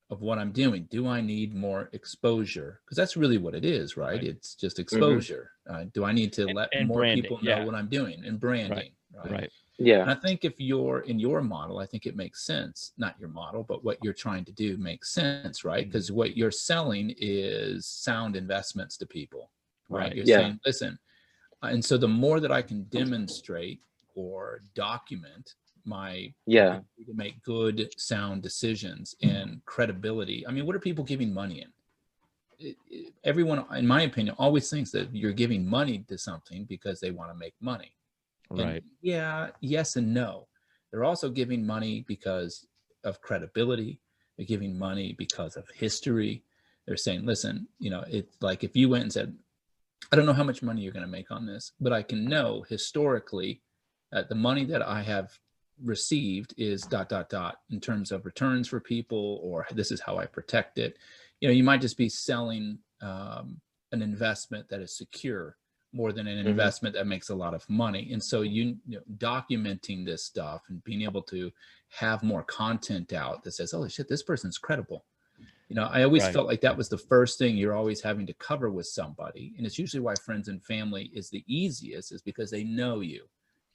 of what I'm doing? Do I need more exposure? Because that's really what it is, right? It's just exposure. Do I need to let more branding, people know what I'm doing, and branding, right? Yeah. And I think if you're in your model, I think it makes sense. Not your model, but what you're trying to do makes sense, right? Because what you're selling is sound investments to people, right? You're saying, listen, and so the more that I can demonstrate or document my ability to make good sound decisions and credibility. I mean, what are people giving money in? Everyone, in my opinion, always thinks that you're giving money to something because they want to make money. Right. And yes and no. They're also giving money because of credibility. They're giving money because of history. They're saying, listen, you know, it's like if you went and said, I don't know how much money you're going to make on this, but I can know historically that the money that I have received is ... in terms of returns for people, or this is how I protect it. You know, you might just be selling an investment that is secure more than an investment that makes a lot of money. And so you know, documenting this stuff and being able to have more content out that says, holy shit, this person's credible. You know, I always felt like that was the first thing you're always having to cover with somebody. And it's usually why friends and family is the easiest, is because they know you.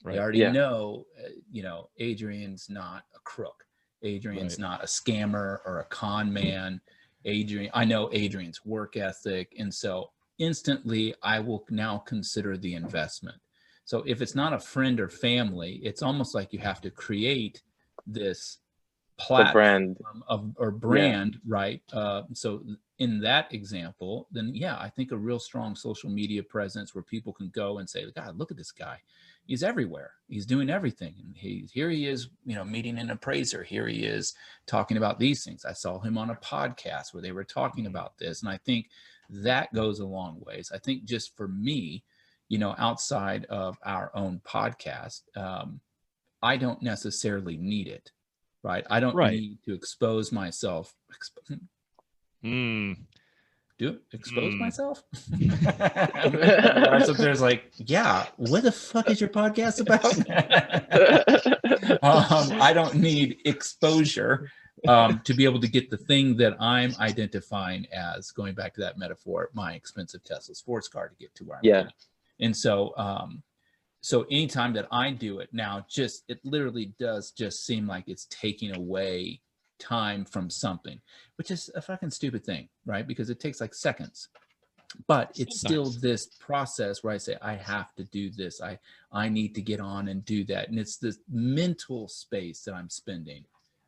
They already know, you know, Adrien's not a crook. Adrien's not a scammer or a con man. I know Adrien's work ethic. And so instantly I will now consider the investment. So if it's not a friend or family, it's almost like you have to create this platform brand, right? So in that example, then I think a real strong social media presence where people can go and say, God, look at this guy. He's everywhere. He's doing everything. And here he is, you know, meeting an appraiser. Here he is talking about these things. I saw him on a podcast where they were talking about this. And I think that goes a long ways. I think just for me, you know, outside of our own podcast, I don't necessarily need it. Right. I don't need to expose myself. Expose myself? So there's like, what the fuck is your podcast about? I don't need exposure to be able to get the thing that I'm identifying as, going back to that metaphor, my expensive Tesla sports car to get to where I'm getting. And so, so anytime that I do it now, it literally does just seem like it's taking away time from something, which is a fucking stupid thing, right? Because it takes like seconds, but it's still this process where I say, I have to do this. I need to get on and do that. And it's this mental space that I'm spending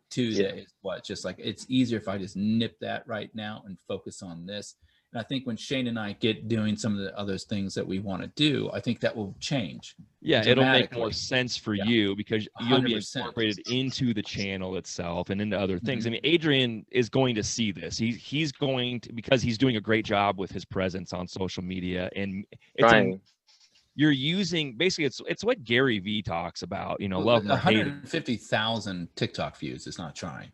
to that is what, just like, it's easier if I just nip that right now and focus on this. And I think when Shane and I get doing some of the other things that we want to do, I think that will change. Yeah, it'll make more sense for you because you'll 100%. Be incorporated into the channel itself and into other things. I mean, Adrien is going to see this. He's going to, because he's doing a great job with his presence on social media, and you're using, basically it's what Gary Vee talks about, you know, love 150,000 TikTok views is not trying.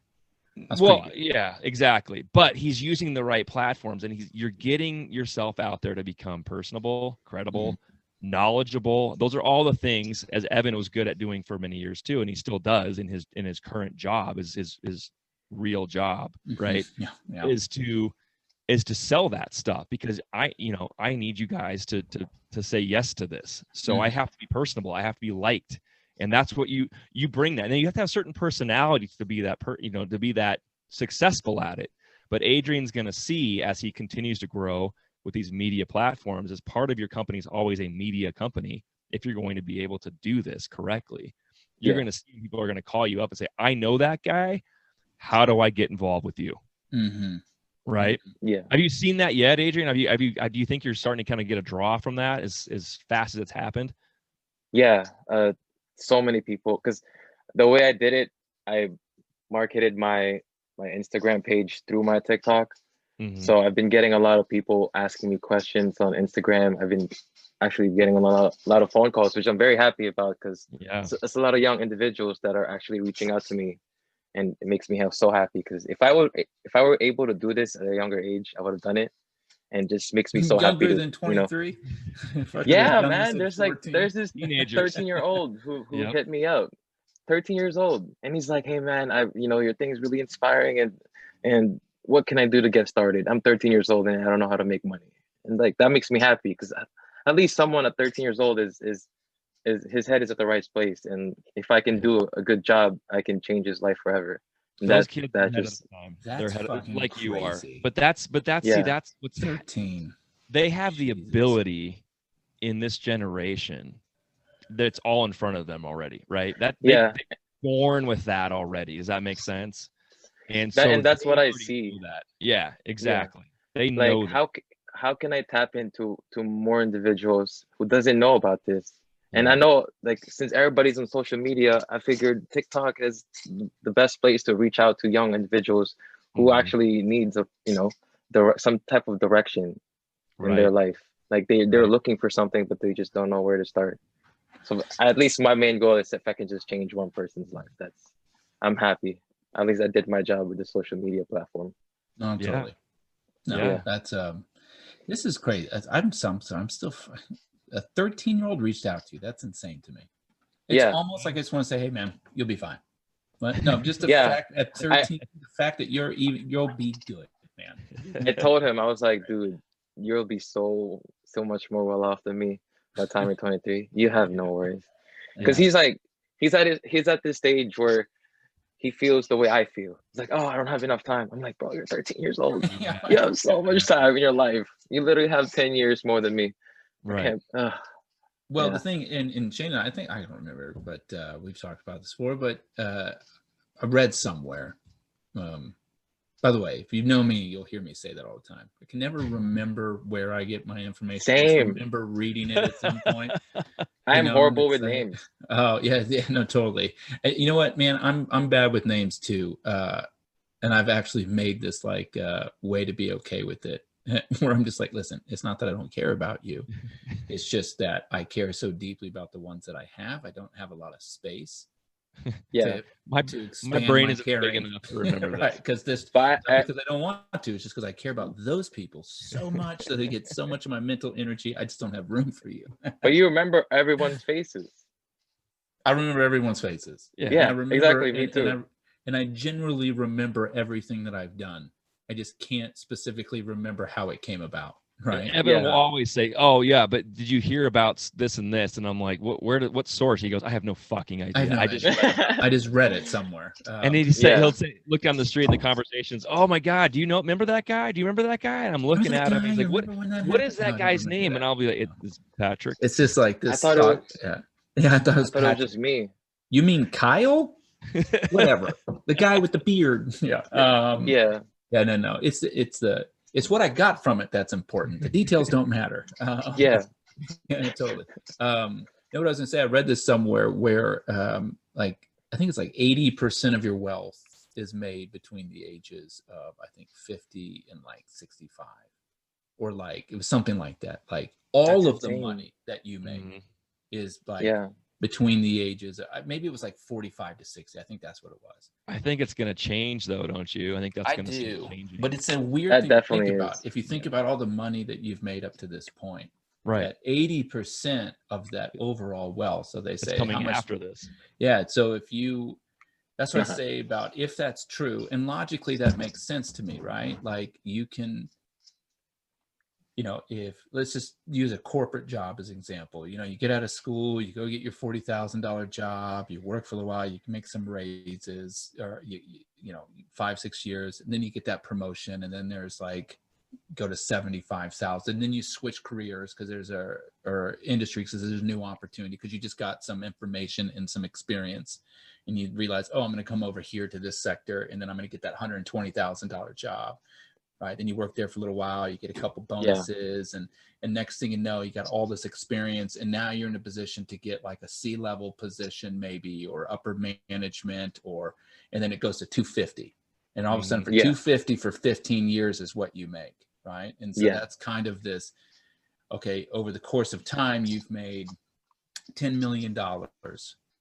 That's yeah, exactly. But he's using the right platforms, and you're getting yourself out there to become personable, credible, knowledgeable. Those are all the things, as Evan was good at doing for many years too, and he still does in his current job, is his real job, right? Is to sell that stuff, because I need you guys to say yes to this. So I have to be personable. I have to be liked. And that's what you bring that. And then you have to have certain personalities to be that, to be that successful at it. But Adrien's going to see, as he continues to grow with these media platforms, as part of your company is always a media company. If you're going to be able to do this correctly, you're going to see people are going to call you up and say, I know that guy. How do I get involved with you? Right. Yeah. Have you seen that yet, Adrian? Do you think you're starting to kind of get a draw from that as fast as it's happened? Yeah. So many people, because the way I did it, I marketed my Instagram page through my TikTok. Mhm. So I've been getting a lot of people asking me questions on Instagram. I've been actually getting a lot of phone calls, which I'm very happy about, because Yeah. it's a lot of young individuals that are actually reaching out to me, and it makes me so happy, because if I were able to do this at a younger age, I would have done it, and just makes me so happy Younger to, than 23. Yeah, man. There's this Teenagers. 13-year-old who Yep. hit me up, 13 years old, and he's like, "Hey, man, your thing is really inspiring, and what can I do to get started? I'm 13 years old and I don't know how to make money." And like that makes me happy, because at least someone at 13 years old is his head is at the right place, and if I can do a good job, I can change his life forever. And Those kids are that ahead of just the time. That's They're ahead fucking like you are. crazy. But that's see, Yeah. that's what's 13. they have the Jesus. ability in this generation that's all in front of them already, right? That Yeah. they're born with that already. Does that make sense? And so That's they what I already see. know that. Yeah, exactly. They Like know that. how can I tap into more individuals who doesn't know about this? And I Yeah. know, like, since everybody's on social media, I figured TikTok is the best place to reach out to young individuals who Mhm. actually needs some type of direction in their Right. life. Like they're Right. looking for something, but they just don't know where to start. So at least my main goal is, if I can just change one person's life, I'm happy. At least I did my job with the social media platform. No, Yeah. totally. No, Yeah. that's this is great. I'm still a 13-year-old reached out to you. That's insane to me. It's Yeah. almost like I just want to say, hey man, you'll be fine. But no, just the Yeah. fact at 13, the fact that you'll be good, man. I told him, I was like, dude, you'll be so much more well off than me by the time you're 23. You have no worries. Because Yeah. he's like, he's at this stage where he feels the way I feel. He's like, oh, I don't have enough time. I'm like, bro, you're 13 years old. You have so much time in your life. You literally have 10 years more than me. I Right. can't. Well, Yeah. the thing in Shane, I think I don't remember, but we've talked about this before. But I read somewhere. By the way, if you know me, you'll hear me say that all the time. I can never remember where I get my information. I just Same. remember reading it at some point. I'm horrible with names. Oh yeah, no, totally. You know what, man? I'm bad with names too. And I've actually made this like way to be okay with it, where I'm just like, listen, it's not that I don't care about you. It's just that I care so deeply about the ones that I have. I don't have a lot of space. Yeah. My brain isn't big caring. enough to remember Right, this. because this But because I don't want to. It's just because I care about those people so much that they get so much of my mental energy. I just don't have room for you. but you remember everyone's faces. I remember everyone's faces. Yeah, I remember, exactly. Me too. And I generally remember everything that I've done. I just can't specifically remember how it came about. Right. Evan will always say, "Oh yeah, but did you hear about this and this?" And I'm like, "What source?" He goes, "I have no fucking idea. I just read it somewhere." And he'll say, look down the street in the conversations. "Oh my God, do you remember that guy? Do you remember that guy?" And I'm looking at him. He's like, "What is that guy's name?" And I'll be like, "It's Patrick." It's just like this. I thought it was it was just me. You mean Kyle? Whatever. The guy with the beard. Yeah. Yeah. Yeah. No. It's what I got from it that's important. The details don't matter. Yeah. Yeah, totally. You know what I was gonna say? I read this somewhere where like I think it's like 80% of your wealth is made between the ages of I think 50 and like 65. Or like it was something like that. Like all of the money that you make is like between the ages, maybe it was like 45 to 60. I think that's what it was. I think it's going to change though, don't you? I think that's going to change. But it's a weird thing to think about. If you think about all the money that you've made up to this point, right? At 80% of that overall wealth. So they say it's coming after this. Yeah. So that's what I say about if that's true, and logically that makes sense to me, right? Like you can, if let's just use a corporate job as an example, you get out of school, you go get your $40,000 job, you work for a while, you can make some raises, or 5-6 years, and then you get that promotion, and then there's like go to 75,000, and then you switch careers because or industries because there's a new opportunity because you just got some information and some experience, and you realize, oh, I'm going to come over here to this sector, and then I'm going to get that $120,000 job. right? Then you work there for a little while, you get a couple Yeah. bonuses, and next thing you know, you got all this experience, and now you're in a position to get like a C-level position maybe, or upper management, and then it goes to 250. And all of a sudden for Yeah. 250 for 15 years is what you make, right? And so Yeah. that's kind of this, okay, over the course of time, you've made $10 million,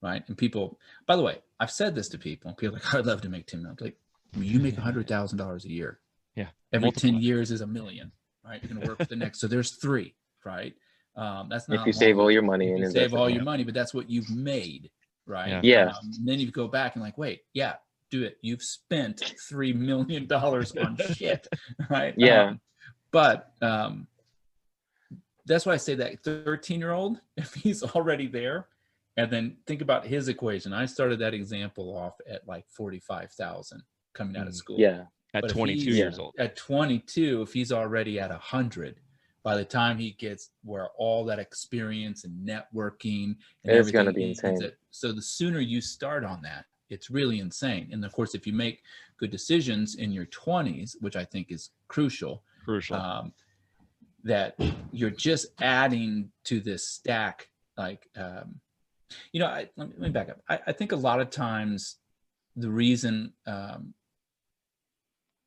right? And people, by the way, I've said this to people are like, I'd love to make 10 million. Like, you make $100,000 a year. Yeah. Every Multiply. 10 years is $1 million, right? You're going to work for the next. So there's 3, right? That's not If you save all your money you and save invest all it. your money, but that's what you've made, right? Yeah. And then you go back and like, wait, yeah, do it. You've spent $3 million on shit, right? Yeah. But that's why I say that 13-year-old, if he's already there, and then think about his equation. I started that example off at like 45,000 coming out of school. Yeah. At But if 22 he's years old. At 22, if he's already at 100, by the time he gets where all that experience and networking and It's gonna everything be insane. so the sooner you start on that, it's really insane. And of course, if you make good decisions in your 20s, which I think is crucial, that you're just adding to this stack. Like, let me back up. I think a lot of times the reason,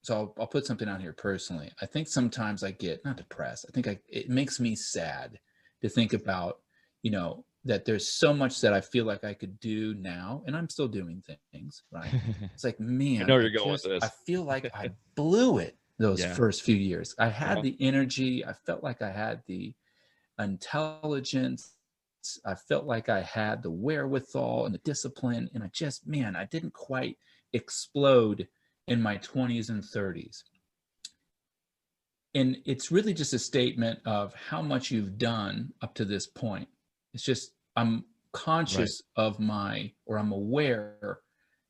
so I'll put something out here personally. I think sometimes I get not depressed. I think it makes me sad to think about, that there's so much that I feel like I could do now, and I'm still doing things, right? It's like, man, I know you're going with this. I feel like I blew it those Yeah. first few years. I had the energy. I felt like I had the intelligence. I felt like I had the wherewithal and the discipline, and I didn't quite explode in my 20s and 30s. And it's really just a statement of how much you've done up to this point. It's just, I'm conscious of I'm aware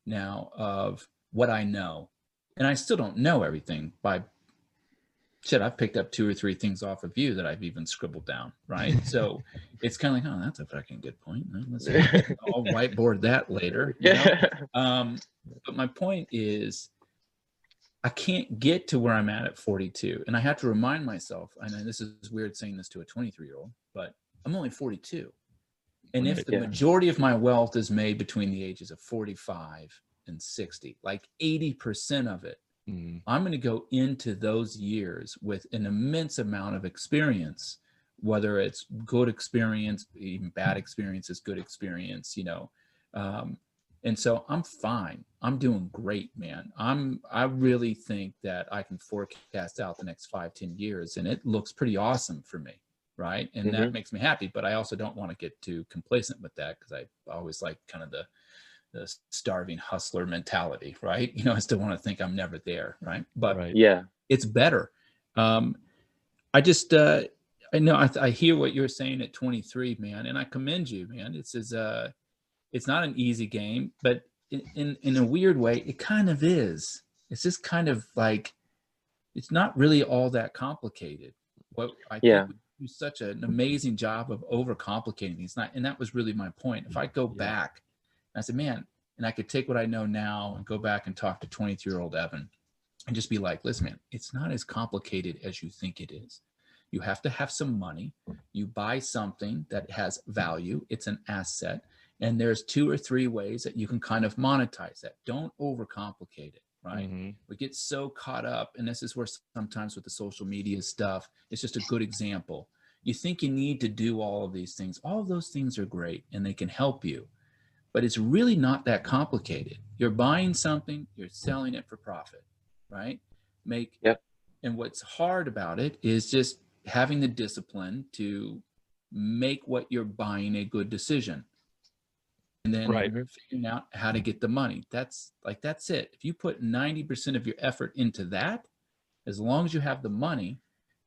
now of what I know. And I still don't know everything I've picked up 2 or 3 things off of you that I've even scribbled down, right? So it's kind of like, oh, that's a fucking good point. I'll whiteboard that later. But my point is, I can't get to where I'm at 42. And I have to remind myself, and this is weird saying this to a 23-year-old, but I'm only 42. And if the majority of my wealth is made between the ages of 45 and 60, like 80% of it, I'm going to go into those years with an immense amount of experience, whether it's good experience, even bad experience is good experience, and so I'm fine. I'm doing great, man. I really think that I can forecast out the next 5-10 years, and it looks pretty awesome for me, right? And that makes me happy, but I also don't want to get too complacent with that, because I always like kind of the starving hustler mentality, right? I still want to think I'm never there, right? But it's better. I just, I know I hear what you're saying at 23, man, and I commend you, man. It's not an easy game, but in a weird way, it kind of is. It's just kind of like, it's not really all that complicated. What I think we do such an amazing job of overcomplicating things. And that was really my point. If I go back, I said, man, and I could take what I know now and go back and talk to 22-year-old Evan and just be like, listen, man, it's not as complicated as you think it is. You have to have some money. You buy something that has value. It's an asset. And there's 2 or 3 ways that you can kind of monetize that. Don't overcomplicate it, right? We get so caught up, and this is where sometimes with the social media stuff, it's just a good example. You think you need to do all of these things. All of those things are great, and they can help you. But it's really not that complicated. You're buying something, you're selling it for profit, right? And what's hard about it is just having the discipline to make what you're buying a good decision. And then figuring out how to get the money. That's it. If you put 90% of your effort into that, as long as you have the money,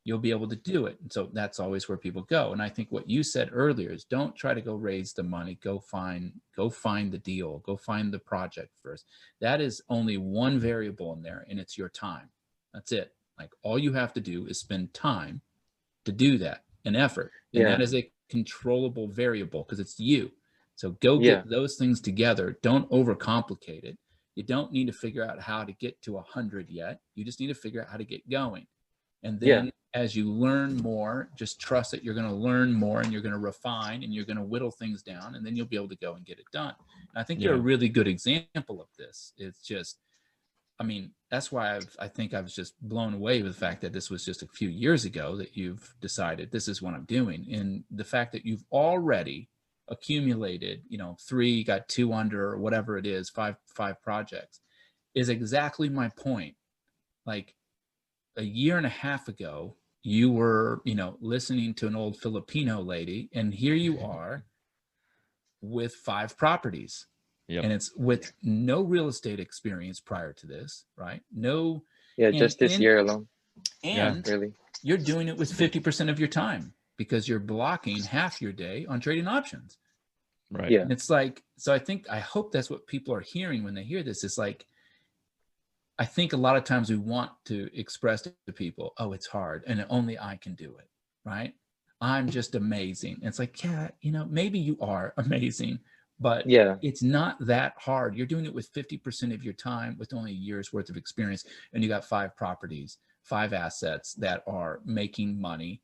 you'll be able to do it. And so that's always where people go. And I think what you said earlier is, don't try to go raise the money. Go find the deal. Go find the project first. That is only one variable in there, and it's your time. That's it. Like, all you have to do is spend time to do that, and effort. And that is a controllable variable, because it's you. So go get those things together. Don't overcomplicate it. You don't need to figure out how to get to 100 yet. You just need to figure out how to get going. And then as you learn more, just trust that you're going to learn more and you're going to refine and you're going to whittle things down, and then you'll be able to go and get it done. And I think you're a really good example of this. It's just, I mean, that's why I think I was just blown away with the fact that this was just a few years ago that you've decided this is what I'm doing. And the fact that you've already accumulated, 3, got 2 under, or whatever it is, five projects, is exactly my point. Like a year and a half ago, you were, listening to an old Filipino lady, and here you are with 5 properties. Yep. And it's with no real estate experience prior to this, right? No. Yeah, just this year alone. And really, you're doing it with 50% of your time because you're blocking half your day on trading options. Right. Yeah. And it's like, so I hope that's what people are hearing when they hear this. It's like, I think a lot of times we want to express to people, oh, it's hard and only I can do it, right? I'm just amazing. And it's like, yeah, maybe you are amazing, but it's not that hard. You're doing it with 50% of your time with only a year's worth of experience. And you got 5 properties, 5 assets that are making money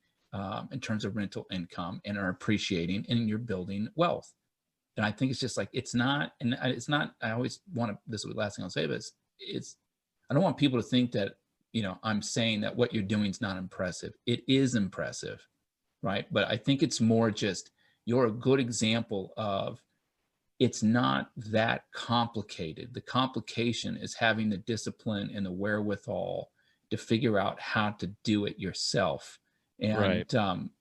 in terms of rental income and are appreciating, and you're building wealth. And I think it's just like, I always want to, this is the last thing I'll say, but I don't want people to think that, I'm saying that what you're doing is not impressive. It is impressive, right? But I think it's more just, you're a good example of, it's not that complicated. The complication is having the discipline and the wherewithal to figure out how to do it yourself. And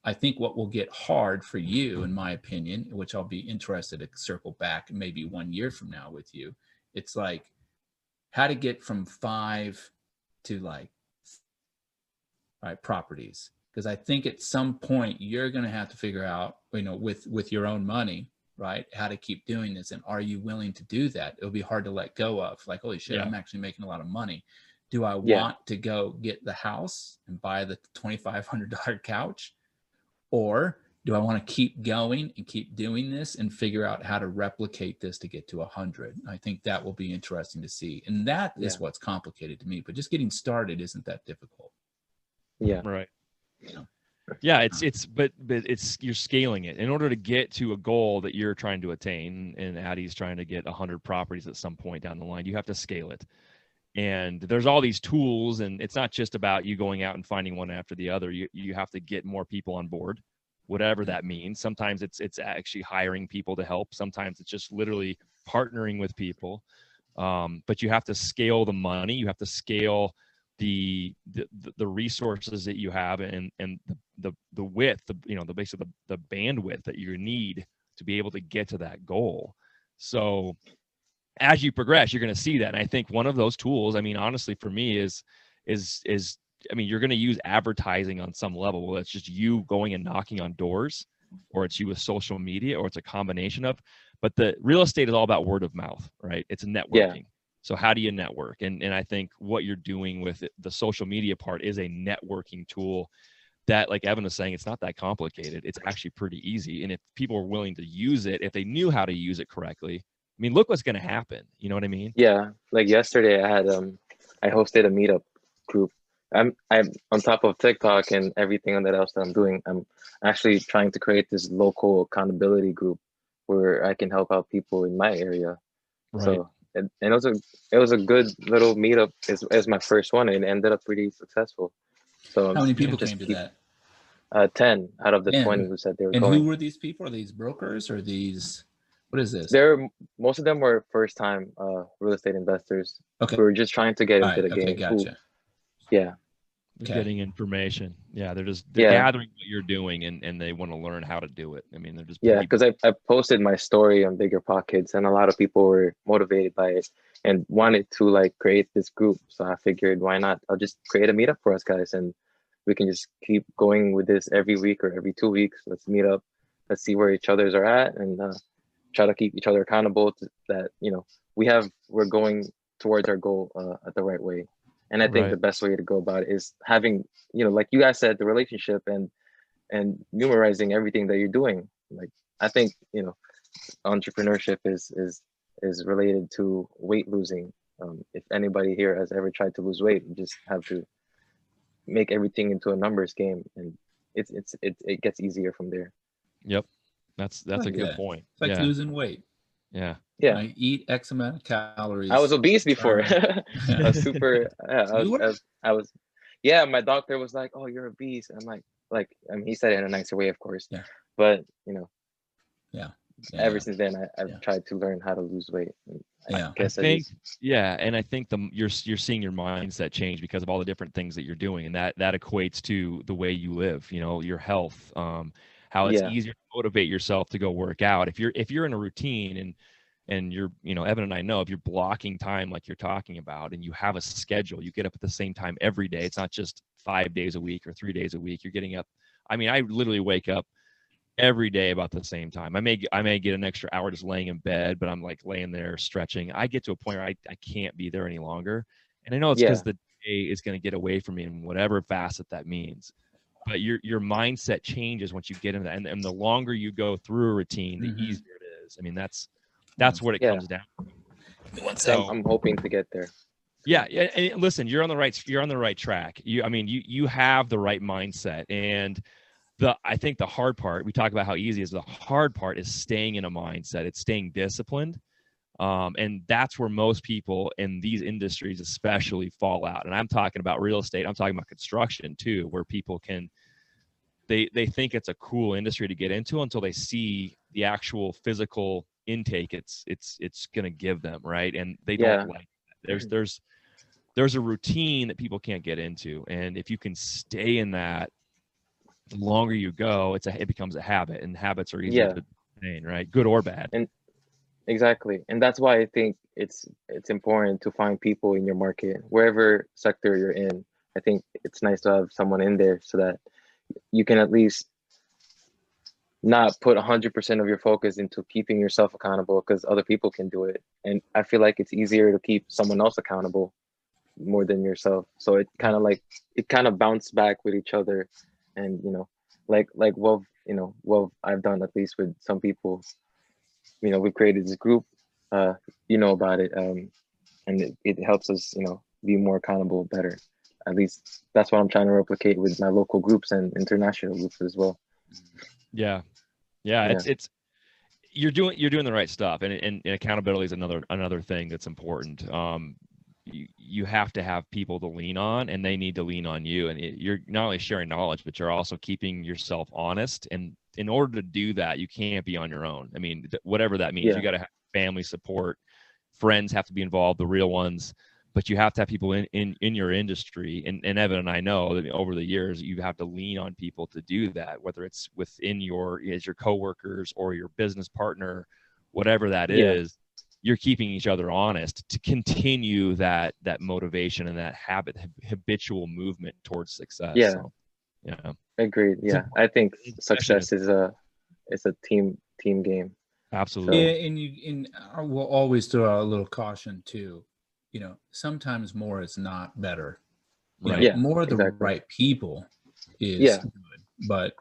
I think what will get hard for you, in my opinion, which I'll be interested to circle back maybe 1 year from now with you, it's like how to get from 5 to properties. Because I think at some point you're going to have to figure out, with your own money, right, how to keep doing this. And are you willing to do that? It'll be hard to let go of, like, holy shit, I'm actually making a lot of money. Do I want to go get the house and buy the $2,500 couch? Or do I want to keep going and keep doing this and figure out how to replicate this to get to 100? I think that will be interesting to see. And that is what's complicated to me, but just getting started isn't that difficult. Yeah. Right. Yeah, but you're scaling it in order to get to a goal that you're trying to attain. And Addie's trying to get 100 properties at some point down the line. You have to scale it. And there's all these tools, and it's not just about you going out and finding one after the other. You have to get more people on board, whatever that means. Sometimes it's actually hiring people to help. Sometimes it's just literally partnering with people. But you have to scale the money. You have to scale the resources that you have, and the width, basically the bandwidth that you need to be able to get to that goal. So as you progress, you're going to see that. And I think one of those tools, honestly, for me is you're going to use advertising on some level. Well, it's just you going and knocking on doors, or it's you with social media, or it's a combination of, but the real estate is all about word of mouth, right? It's networking. Yeah. So how do you network? And I think what you're doing with the social media part is a networking tool that, like Evan was saying, it's not that complicated. It's actually pretty easy. And if people are willing to use it, if they knew how to use it correctly, look what's going to happen. You know what I mean? Yeah. Like yesterday I had, I hosted a meetup group. I'm on top of TikTok and everything that else that I'm doing. I'm actually trying to create this local accountability group where I can help out people in my area. Right. So, and it was a good little meetup as my first one, and it ended up pretty successful. So how many people came to that? 10 out of the 20 who said they were and going. And who were these people? Are these brokers or these? What is this? Most of them were first time real estate investors. Okay. We were just trying to get into the game. Gotcha. Yeah. They're getting information. Yeah, they're gathering what you're doing, and they want to learn how to do it. They're just because I posted my story on Bigger Pockets, and a lot of people were motivated by it and wanted to create this group. So I figured, why not? I'll just create a meetup for us guys, and we can just keep going with this every week or every 2 weeks. Let's meet up. Let's see where each others are at, and try to keep each other accountable to that. We're going towards our goal at the right way. And I think the best way to go about it is having, like you guys said, the relationship and numerizing everything that you're doing. I think, entrepreneurship is related to weight losing. If anybody here has ever tried to lose weight, you just have to make everything into a numbers game, and it gets easier from there. Yep. That's a good point. It's like losing weight. Yeah. Yeah. I eat X amount of calories. I was obese before. Yeah. I was super. I was. Yeah, my doctor was like, "Oh, you're obese." I'm like, I mean, he said it in a nicer way, of course. Yeah. But you know. Yeah. Ever since then, I've tried to learn how to lose weight. Yeah. I think, and I think you're seeing your mindset change because of all the different things that you're doing, and that equates to the way you live. You know, your health, how it's easier to motivate yourself to go work out. If you're in a routine and you're, you know, Evan and I know if you're blocking time like you're talking about, and you have a schedule, you get up at the same time every day. It's not just 5 days a week or 3 days a week. You're getting up. I mean, I literally wake up every day about the same time. I may get an extra hour just laying in bed, but I'm like laying there stretching. I get to a point where I can't be there any longer. And I know it's because the day is going to get away from me in whatever facet that means. But your mindset changes once you get into that. And the longer you go through a routine, the easier it is. I mean, that's what it comes down to. So I'm hoping to get there. Yeah. And listen, you're on the right track. You have the right mindset. And I think the hard part, we talk about how easy it is. The hard part is staying in a mindset. It's staying disciplined. And that's where most people in these industries especially fall out. And I'm talking about real estate. I'm talking about construction too, where people they think it's a cool industry to get into until they see the actual physical intake it's going to give them. Right. And they don't like that. There's a routine that people can't get into. And if you can stay in that, the longer you go, it becomes a habit, and habits are easy to maintain, right? Good or bad. And exactly. And that's why I think it's important to find people in your market, wherever sector you're in. I think it's nice to have someone in there so that you can at least not put 100% of your focus into keeping yourself accountable, because other people can do it. And I feel like it's easier to keep someone else accountable more than yourself. So it kind of bounce back with each other. And, you know, like what I've done, at least with some people, you know, we created this group, you know about it. And it helps us, you know, be more accountable better. At least that's what I'm trying to replicate with my local groups and international groups as well. Yeah. It's you're doing the right stuff. And accountability is another thing that's important. You have to have people to lean on, and they need to lean on you. And you're not only sharing knowledge, but you're also keeping yourself honest. And in order to do that, you can't be on your own. I mean, whatever that means, you got to have family support, friends have to be involved, the real ones, but you have to have people in your industry. And Evan and I know that over the years, you have to lean on people to do that, whether it's within your coworkers or your business partner, whatever that is. You're keeping each other honest to continue that motivation and that habitual movement towards success. Yeah. So, yeah. Agreed. Yeah. I think success is a team game. Absolutely. Yeah, and we'll always throw out a little caution too. You know, sometimes more is not better. Right. You know, more of the right people is good. But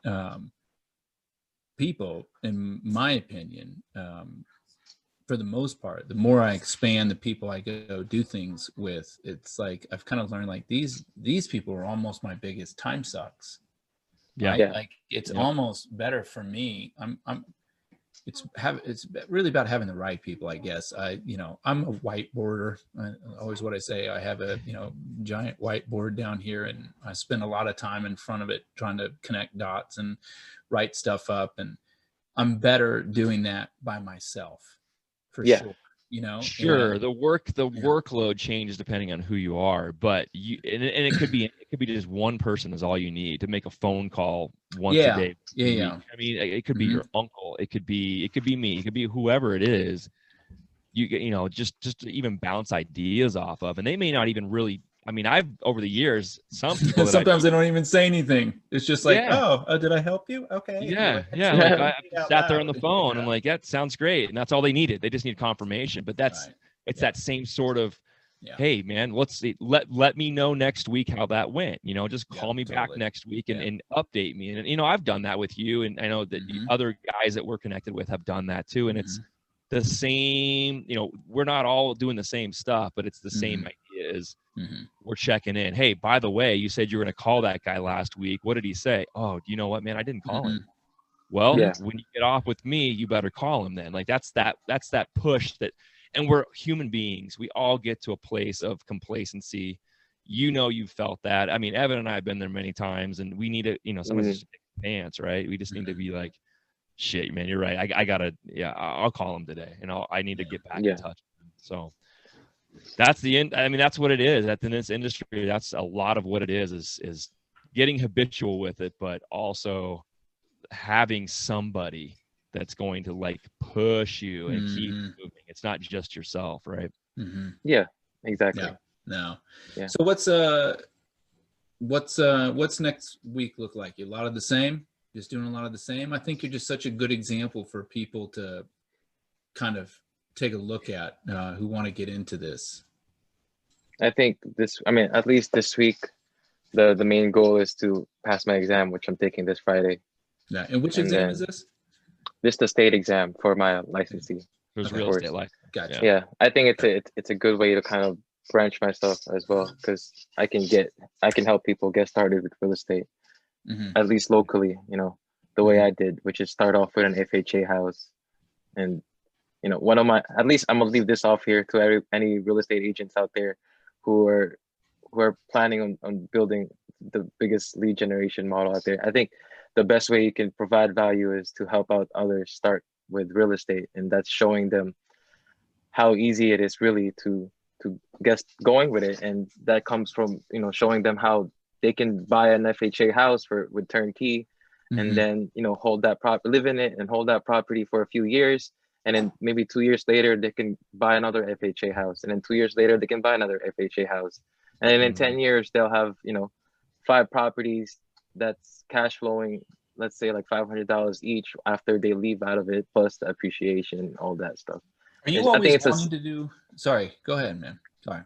people, in my opinion, for the most part, the more I expand the people I go do things with, it's like I've kind of learned like these people are almost my biggest time sucks. Right? Like it's almost better for me. It's really about having the right people, I guess. I'm a whiteboarder. Always what I say. I have a giant whiteboard down here, and I spend a lot of time in front of it trying to connect dots and write stuff up. And I'm better doing that by myself. For sure, you know. Sure, the workload changes depending on who you are, but it could be just one person is all you need to make a phone call once a day. I mean, it could be your uncle, it could be me, it could be whoever it is. Just to even bounce ideas off of, and they may not even really. I mean, I've over the years, some people sometimes they don't even say anything. It's just like, oh, did I help you? Okay. Yeah. Like I sat there on the phone and like, that sounds great. And that's all they needed. They just need confirmation. But it's that same sort of, hey man, let's see, let me know next week how that went. Just call me back next week and update me. And I've done that with you. And I know that the other guys that we're connected with have done that too. And the same, we're not all doing the same stuff, but it's the same idea is we're checking in. Hey, by the way, you said you were going to call that guy last week. What did he say? Oh, do you know what, man? I didn't call him. Well, when you get off with me, you better call him then. Like that's that push that, and we're human beings. We all get to a place of complacency. You've felt that. I mean, Evan and I have been there many times, and we need to, sometimes just take the pants, right? We just need to be like, shit, man, you're right. I gotta, I'll call him today, and I need to get back in touch. So that's the end. I mean, that's what it is. In this industry, that's a lot of what it is getting habitual with it, but also having somebody that's going to like push you and keep moving. It's not just yourself, right? Yeah, exactly. No. Yeah. So what's next week look like? A lot of the same? Just doing a lot of the same? I think you're just such a good example for people to kind of take a look at who want to get into this. I think at least this week, the main goal is to pass my exam, which I'm taking this Friday. Yeah. And which exam is this? This is the state exam for my licensee. There's real estate license. Gotcha. Yeah. I think it's a good way to kind of branch myself as well, because I can help people get started with real estate, at least locally, the way I did, which is start off with an FHA house. And, at least I'm gonna leave this off here to any real estate agents out there who are planning on building the biggest lead generation model out there. I think the best way you can provide value is to help out others start with real estate, and that's showing them how easy it is really to get going with it. And that comes from showing them how they can buy an FHA house with turnkey, and then live in it and hold that property for a few years, and then maybe 2 years later they can buy another FHA house, and then 2 years later they can buy another FHA house, and then in 10 years they'll have 5 properties that's cash flowing, let's say like $500 each after they leave out of it, plus the appreciation, all that stuff. Are you always wanting to do? Sorry, go ahead, man. Sorry.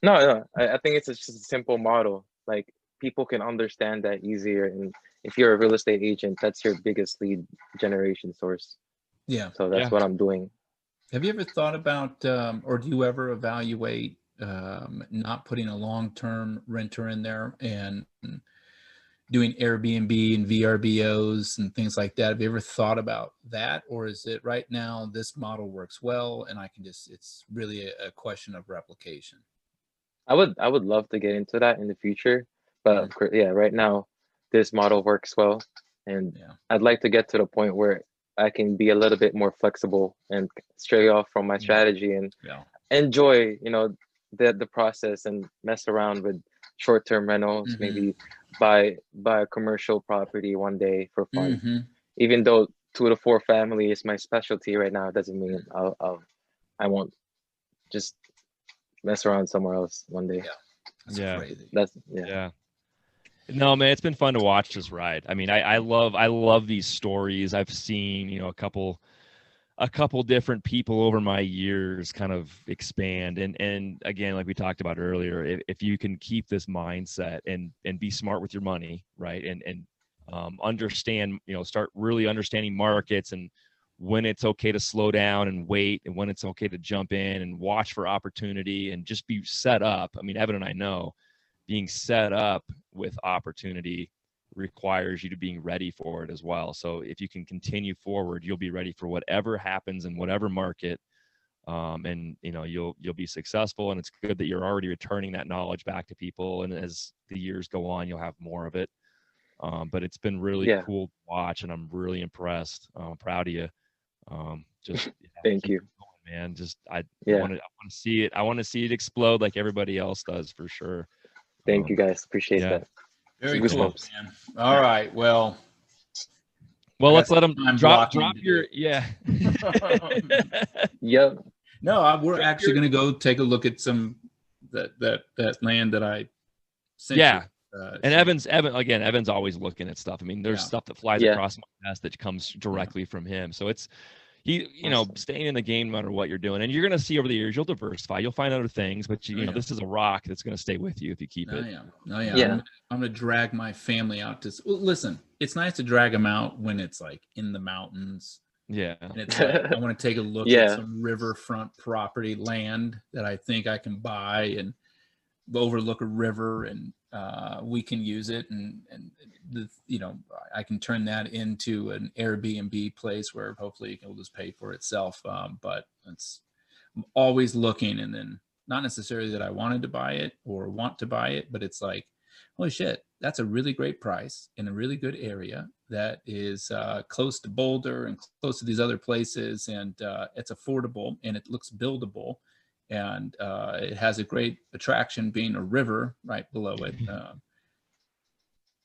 No. I think it's just a simple model. Like people can understand that easier, and if you're a real estate agent, that's your biggest lead generation source. Yeah. So that's what I'm doing. Have you ever thought about, or do you ever evaluate not putting a long-term renter in there and doing Airbnb and VRBOs and things like that? Have you ever thought about that? Or is it right now this model works well and it's really a question of replication? I would love to get into that in the future, but of course, right now this model works well, and I'd like to get to the point where I can be a little bit more flexible and stray off from my strategy and enjoy, the process and mess around with short-term rentals, maybe buy a commercial property one day for fun. Even though 2 to 4 family is my specialty right now, it doesn't mean I won't just mess around somewhere else one day. That's crazy. Yeah. No, man, it's been fun to watch this ride. I mean, I love these stories. I've seen, a couple different people over my years kind of expand. And again, like we talked about earlier, if you can keep this mindset and be smart with your money, right? And understand, start really understanding markets and when it's okay to slow down and wait, and when it's okay to jump in and watch for opportunity and just be set up. I mean, Evan and I know being set up with opportunity requires you to being ready for it as well. So if you can continue forward, you'll be ready for whatever happens in whatever market, and you'll be successful. And it's good that you're already returning that knowledge back to people, and as the years go on, you'll have more of it. But it's been really cool to watch, and I'm really impressed. I'm proud of you. Thank you, going, man. I want to see it. I want to see it explode like everybody else does, for sure. Thank you, guys. Appreciate that. Very cool, man. All right. Well, let's let them drop your Yep. No, we're actually going to go take a look at some that land that I sent you. And Evan's always looking at stuff. I mean, there's stuff that flies across my desk that comes directly from him. So it's staying in the game no matter what you're doing. And you're going to see over the years, you'll diversify, you'll find other things, but this is a rock that's going to stay with you if you keep it. I'm going to drag my family out listen, it's nice to drag them out when it's like in the mountains, Yeah. And it's like, I want to take a look at some riverfront property land that I think I can buy and overlook a river, and we can use it, and I can turn that into an Airbnb place where hopefully it will just pay for itself. But it's always looking, and then not necessarily that I wanted to buy it or want to buy it, but it's like, holy shit, that's a really great price in a really good area that is close to Boulder and close to these other places, and it's affordable and it looks buildable, and it has a great attraction being a river right below it.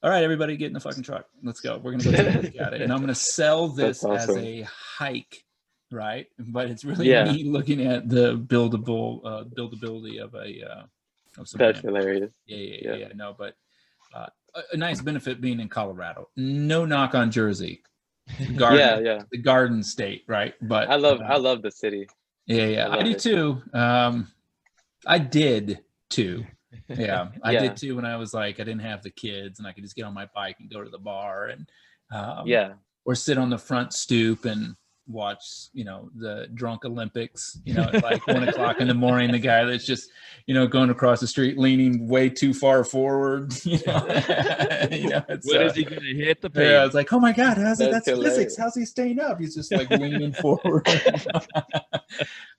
All right, everybody, get in the fucking truck. Let's go. We're gonna go take a look at it, and I'm gonna sell this as a hike, right? But it's really neat looking at the buildability of some. That's hilarious. Yeah. No, but a nice benefit being in Colorado. No knock on Jersey. The Garden State, right? But I love the city. Yeah. I do too. I did too. Yeah, I did too when I was like, I didn't have the kids and I could just get on my bike and go to the bar and or sit on the front stoop and watch, the drunk Olympics, at like 1 o'clock in the morning, the guy that's just, going across the street, leaning way too far forward, When is he going to hit the pavement? Yeah, it's like, oh my God, that's physics. How's he staying up? He's just like leaning forward.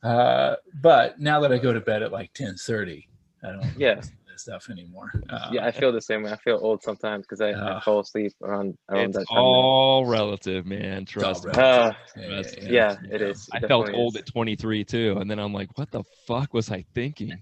But now that I go to bed at like 10:30, I don't listen to this stuff anymore. I feel the same way. I feel old sometimes because I fall asleep around that time. All relative, man. Trust me. It is. I felt old at 23 too, and then I'm like, what the fuck was I thinking?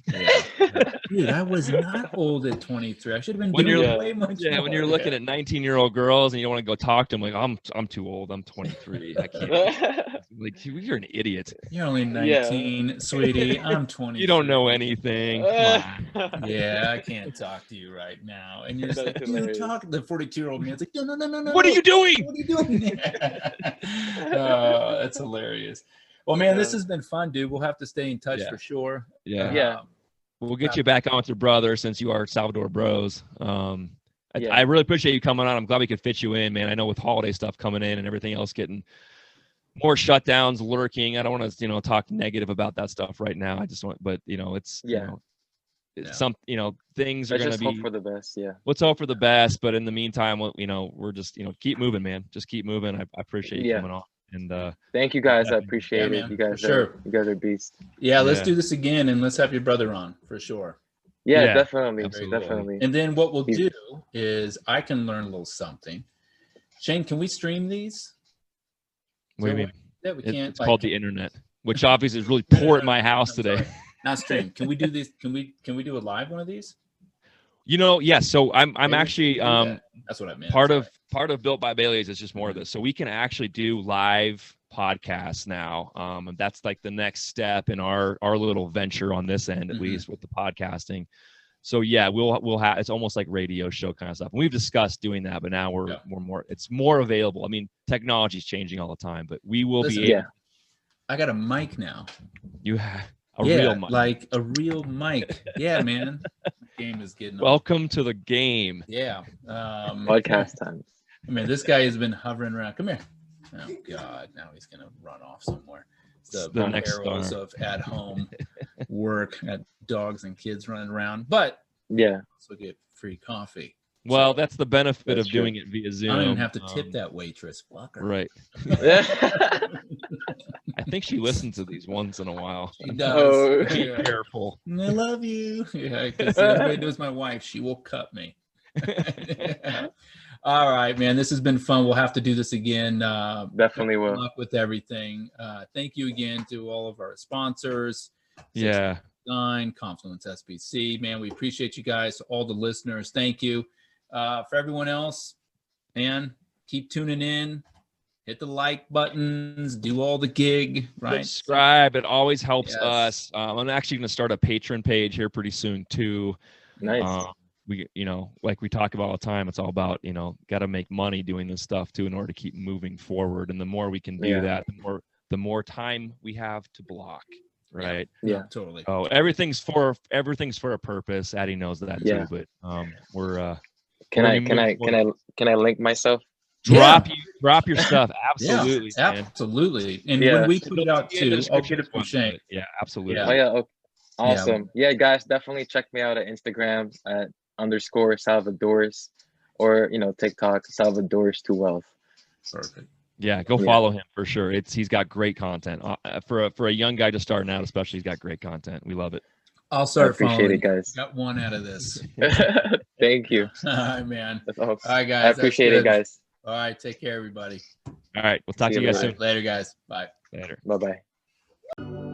Dude, I was not old at 23. I should have been doing way much more. When you're looking at 19-year-old girls and you don't want to go talk to them, like, I'm too old. I'm 23. I can't. Like, you're an idiot. You're only 19, sweetie. I'm 20. You don't know anything. Yeah, I can't talk to you right now. And you're just like, dude, talk. The 42-year-old man's like, no. What are you doing? What are you doing? That's hilarious. Well, man, this has been fun, dude. We'll have to stay in touch for sure. We'll get you back on with your brother since you are Salvador Bros. I really appreciate you coming on. I'm glad we could fit you in, man. I know with holiday stuff coming in and everything else getting more shutdowns lurking. I don't want to, talk negative about that stuff right now. I just want, but it's, some, things are going to be. Hope for the best. Yeah. Let's hope for the best. But in the meantime, we're just, keep moving, man. Just keep moving. I appreciate you coming on. And thank you guys. I appreciate it. You guys are beasts. Yeah, let's do this again and let's have your brother on for sure. Yeah, definitely. And then what we'll do is I can learn a little something. Shane, can we stream these? What do you mean? Yeah, we can't. It's called the internet, which obviously is really poor at my house today. Sorry. Not stream. Can we do these? Can we do a live one of these? So I'm actually that's what I meant. Part of Built by Baileys is just more of this. So we can actually do live podcasts now. And that's like the next step in our little venture on this end, at least with the podcasting. So we'll have, it's almost like radio show kind of stuff. And we've discussed doing that, but now we're more, it's more available. I mean, technology is changing all the time, but we will be able. I got a mic now. You have a real mic. Like a real mic. Yeah, man. The game is getting welcome to the game. Yeah. Podcast time. I mean, this guy has been hovering around. Come here. Oh God, now he's gonna run off somewhere. The next arrows of at home work, at dogs and kids running around, but also get free coffee. Well, that's the benefit of doing it via Zoom. I don't even have to tip that waitress. Fucker. Right. I think she listens to these once in a while. She does. Be careful. I love you. Yeah, because everybody knows my wife. She will cut me. All right, man. This has been fun. We'll have to do this again. Definitely will. Good luck with everything. Thank you again to all of our sponsors. Confluence SBC. Man, we appreciate you guys. All the listeners, thank you. For everyone else, man, keep tuning in. Hit the like buttons. Do all the gig. Right. Subscribe. It always helps us. I'm actually going to start a Patreon page here pretty soon too. Nice. We, like we talk about all the time, it's all about, got to make money doing this stuff too in order to keep moving forward. And the more we can do that, the more time we have to block. Right. Yeah, totally. Oh, everything's for a purpose. Addie knows that too. But we're can I link myself? Drop you Drop your stuff. Yeah, Absolutely, man. absolutely. And Yeah. when we put it out In the too, I'll description get it as from well. Shane. Yeah, absolutely. Yeah. Oh yeah, okay. Awesome. Yeah, guys, definitely check me out at Instagram at _Salvadors, or TikTok Salvadors to Wealth. Perfect. Yeah, go Yeah. follow him for sure. He's got great content. For a young guy just starting out, especially, he's got great content. We love it. I'll start appreciate following it, guys. Got one out of this. Thank you. All right, man. That's awesome. All right, guys. I appreciate it, guys. All right, take care, everybody. All right, we'll talk See to you you guys later. soon. Later, guys. Bye. Later. Bye bye.